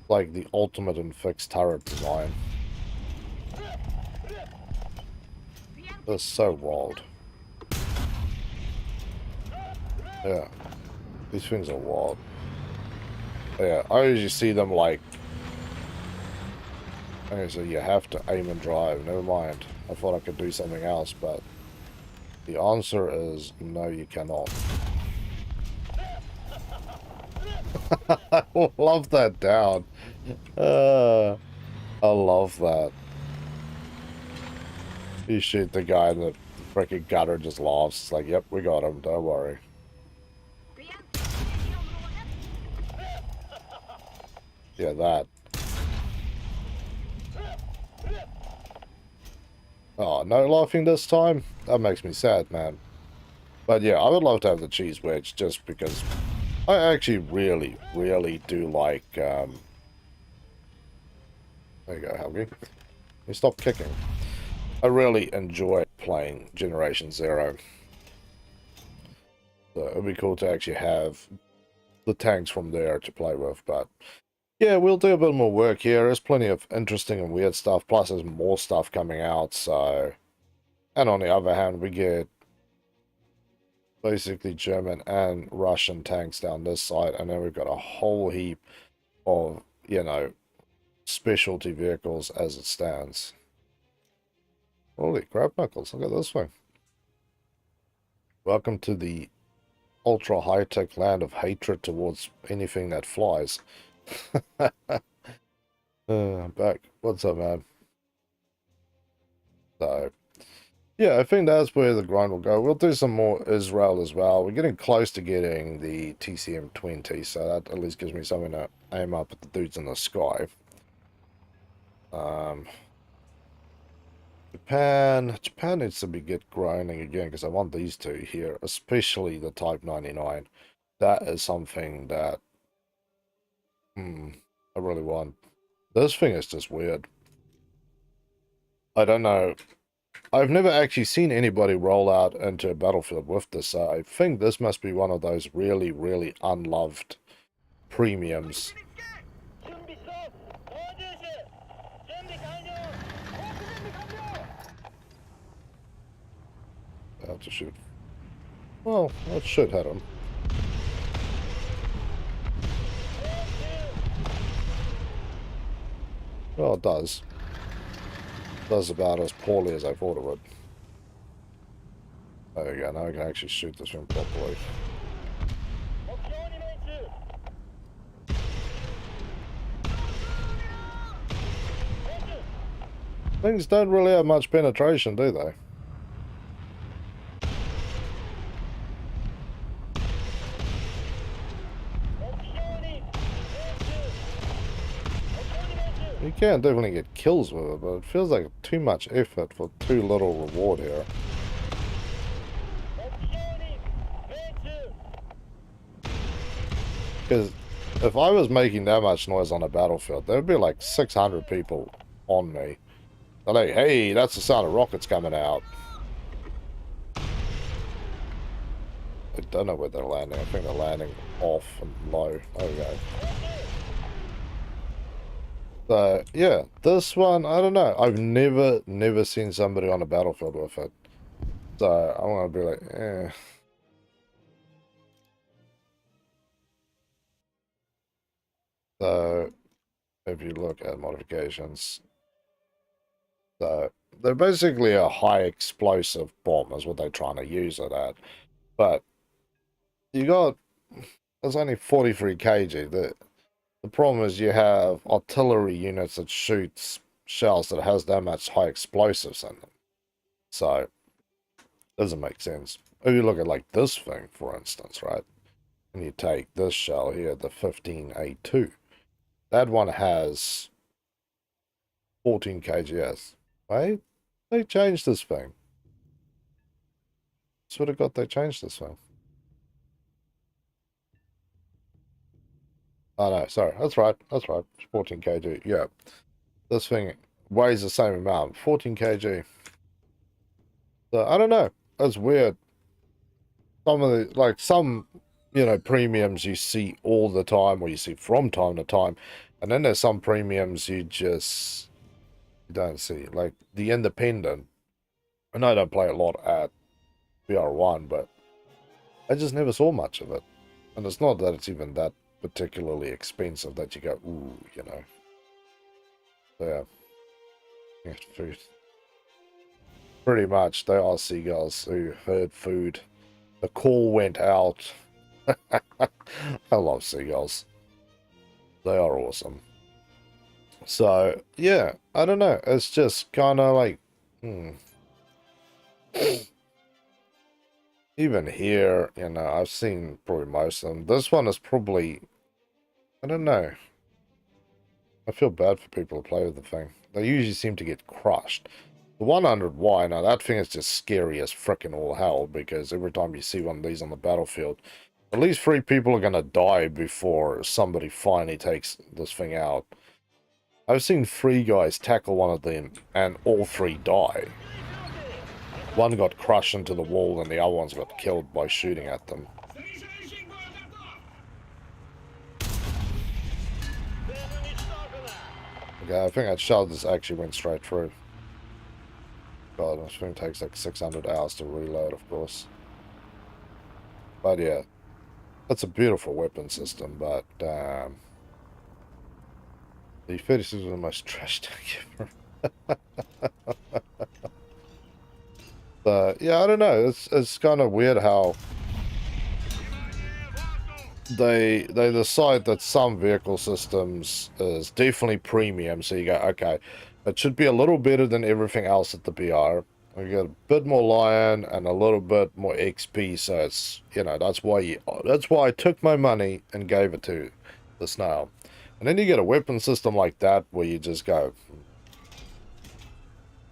Like the ultimate in fixed turret design. That's so wild. Yeah. These things are wild. Yeah, I usually see them like... Okay, so you have to aim and drive. Never mind. I thought I could do something else, but... the answer is no, you cannot. I love that down. I love that. You shoot the guy and freaking gutter just laughs. It's like, yep, we got him. Don't worry. Yeah, that. Oh, no laughing this time? That makes me sad, man. But yeah, I would love to have the cheese wedge just because I actually really, really do like, there you go, Helgi. You stop kicking. I really enjoy playing Generation Zero. So it'd be cool to actually have the tanks from there to play with, but yeah, we'll do a bit more work here. There's plenty of interesting and weird stuff, plus there's more stuff coming out, so... And on the other hand, we get basically German and Russian tanks down this side, and then we've got a whole heap of, you know, specialty vehicles as it stands. Holy crap knuckles, look at this thing. Welcome to the ultra high-tech land of hatred towards anything that flies. Back. What's up, man? So, yeah, I think that's where the grind will go. We'll do some more Israel as well. We're getting close to getting the TCM-20, so that at least gives me something to aim up at the dudes in the sky. Japan needs to get grinding again, because I want these two here, especially the Type 99. That is something that I really want. This thing is just weird. I don't know. I've never actually seen anybody roll out into a battlefield with this, so I think this must be one of those really, really unloved premiums. Out to shoot. Well, that should hit him. Well, it does. It does about as poorly as I thought it would. There we go, now I can actually shoot this thing properly. Things don't really have much penetration, do they? You can definitely get kills with it, but it feels like too much effort for too little reward here. Because if I was making that much noise on a battlefield, there would be like 600 people on me. They're like, hey, that's the sound of rockets coming out. I don't know where they're landing. I think they're landing off and low. There we go. So, yeah, this one, I don't know. I've never seen somebody on a battlefield with it. So, I'm going to be like, eh. So, if you look at modifications, so they're basically a high explosive bomb is what they're trying to use it at. But, you got, it's only 43 kg. The problem is you have artillery units that shoots shells that has that much high explosives in them. So, it doesn't make sense. If you look at like this thing, for instance, right? And you take this shell here, the 15A2. That one has 14 kgs. Right? They changed this thing. Sort of got they changed this thing. Oh no, sorry, that's right, 14 kg, yeah. This thing weighs the same amount, 14 kg. So, I don't know, that's weird. Some of the, like, some, you know, premiums you see all the time, or you see from time to time, and then there's some premiums you just don't see, like the Independent. I know I don't play a lot at BR1, but I just never saw much of it. And it's not that it's even that particularly expensive that you go, ooh, you know. So, yeah. Food. Pretty much, they are seagulls who heard food. The call went out. I love seagulls. They are awesome. So, yeah, I don't know. It's just kind of like, Even here, you know, I've seen probably most of them. This one is probably, I don't know. I feel bad for people who play with the thing. They usually seem to get crushed. The 100Y, now that thing is just scary as frickin' all hell, because every time you see one of these on the battlefield, at least 3 people are gonna die before somebody finally takes this thing out. I've seen 3 guys tackle one of them, and all 3 die. One got crushed into the wall, and the other ones got killed by shooting at them. Okay, I think that shell just actually went straight through. God, this thing takes like 600 hours to reload, of course. But yeah, that's a beautiful weapon system, but the 36 is the most trash tank ever. But yeah, I don't know. It's kind of weird how they decide that some vehicle systems is definitely premium. So you go, okay, it should be a little better than everything else at the BR. We got a bit more lion and a little bit more XP. So it's, you know, that's why I took my money and gave it to the snail. And then you get a weapon system like that where you just go,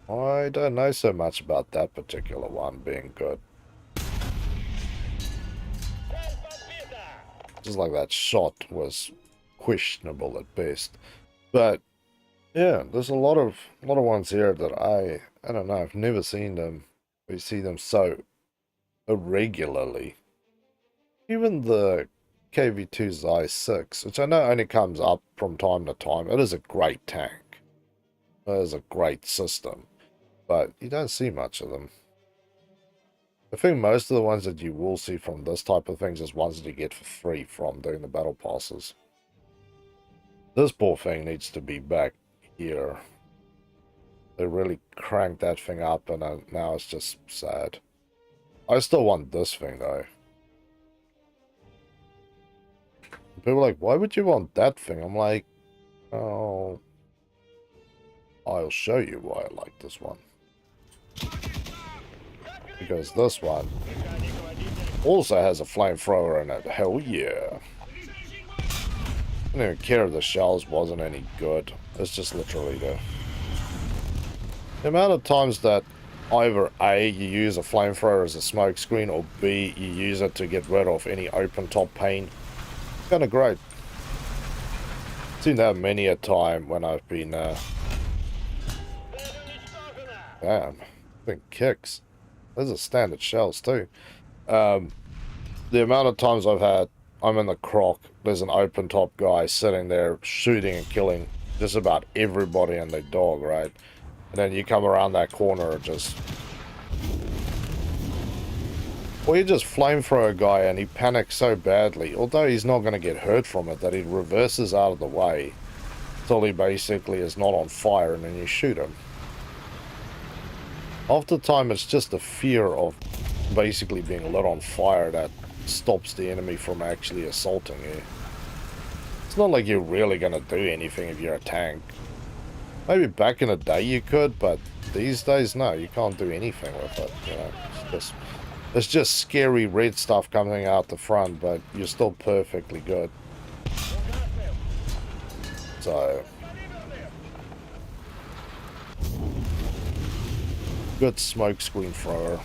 I don't know so much about that particular one being good. Just like that shot was questionable at best. But yeah, there's a lot of ones here that I don't know, I've never seen them. We see them so irregularly. Even the KV2's I6, which I know only comes up from time to time, it is a great tank. It is a great system. But you don't see much of them. I think most of the ones that you will see from this type of things is ones that you get for free from doing the battle passes. This poor thing needs to be back here. They really cranked that thing up, and now it's just sad. I still want this thing, though. People are like, why would you want that thing? I'm like, oh, I'll show you why I like this one. Because this one also has a flamethrower in it. Hell yeah. I didn't even care if the shells wasn't any good. It's just literally the amount of times that either A, you use a flamethrower as a smoke screen, or B, you use it to get rid of any open top paint. It's kind of great. I've seen that many a time when I've been, damn, been kicks. Those are standard shells too. The amount of times I'm in the croc, there's an open top guy sitting there shooting and killing just about everybody and their dog, right? And then you come around that corner and just... Or you just flamethrower a guy and he panics so badly, although he's not going to get hurt from it, that he reverses out of the way until he basically is not on fire, and then you shoot him. Half the time it's just the fear of basically being lit on fire that stops the enemy from actually assaulting you. It's not like you're really going to do anything if you're a tank. Maybe back in the day you could, but these days, no, you can't do anything with it. You know, it's just scary red stuff coming out the front, but you're still perfectly good. So, good smoke screen thrower.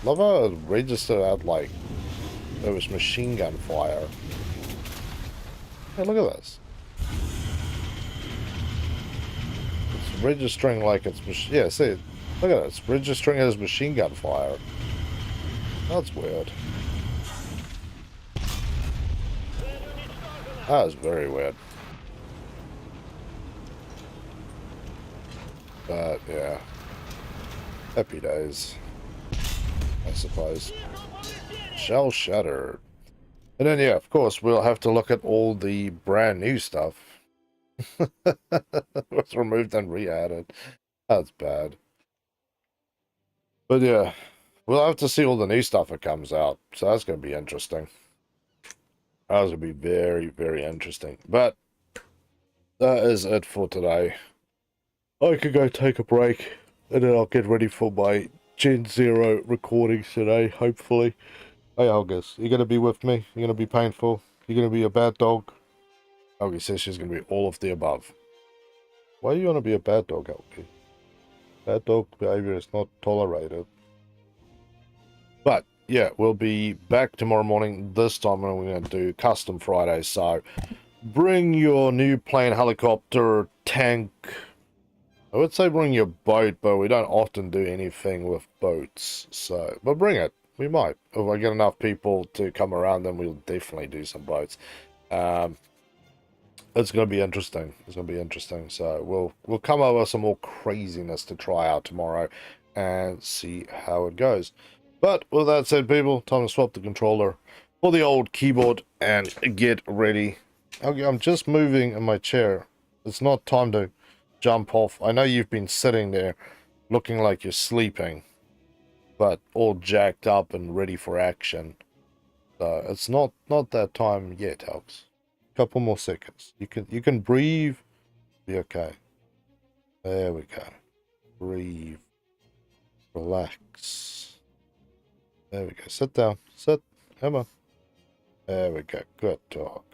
Love how it registered out like there was machine gun fire. Hey, look at this. It's registering like it's... Yeah, see, look at it. It's registering as machine gun fire. That's weird. That is very weird. But, yeah. Happy days, I suppose. Shell shattered. And then, yeah, of course, we'll have to look at all the brand new stuff. Was removed and re-added. That's bad. But yeah, we'll have to see all the new stuff that comes out. So that's going to be interesting. That's going to be very, very interesting. But that is it for today. I could go take a break. And then I'll get ready for my Gen Zero recordings today, hopefully. Hey, August, you gonna be with me? You gonna be painful? You gonna be a bad dog? Helgi says she's gonna be all of the above. Why do you wanna be a bad dog, Helgi? Bad dog behavior is not tolerated. But yeah, we'll be back tomorrow morning. This time we're going to do Custom Friday. So bring your new plane, helicopter, tank. I would say bring your boat, but we don't often do anything with boats. So, but bring it. We might. If I get enough people to come around, then we'll definitely do some boats. It's going to be interesting. It's going to be interesting. So we'll come up with some more craziness to try out tomorrow and see how it goes. But with that said, people, time to swap the controller for the old keyboard and get ready. Okay, I'm just moving in my chair. It's not time to jump off. I know you've been sitting there looking like you're sleeping, but all jacked up and ready for action. So it's not that time yet, Alex. Couple more seconds. You can breathe. Be okay. There we go. Breathe. Relax. There we go. Sit down. Sit. Come on. There we go. Good talk.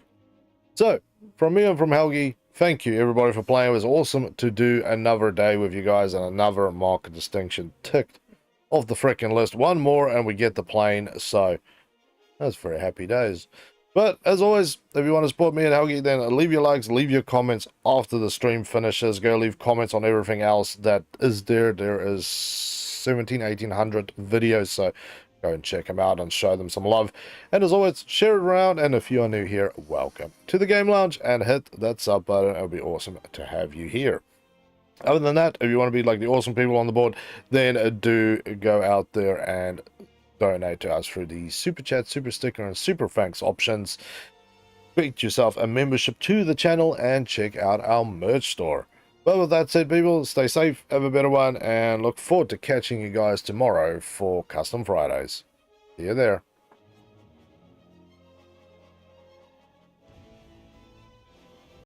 So, from me and from Helgi, thank you everybody for playing. It was awesome to do another day with you guys and another market distinction ticked off the frickin' list. One more and we get the plane. So, that's very happy days. But, as always, if you want to support me and Helgi, then leave your likes, leave your comments after the stream finishes. Go leave comments on everything else that is there. There is 1800 videos, so go and check them out and show them some love. And as always, share it around. And if you are new here, welcome to the Game Lounge and hit that sub button. It would be awesome to have you here. Other than that, if you want to be like the awesome people on the board, then do go out there and donate to us through the Super Chat, Super Sticker, and Super Thanks options. Pick yourself a membership to the channel and check out our merch store. But with that said, people, stay safe, have a better one, and look forward to catching you guys tomorrow for Custom Fridays. See you there.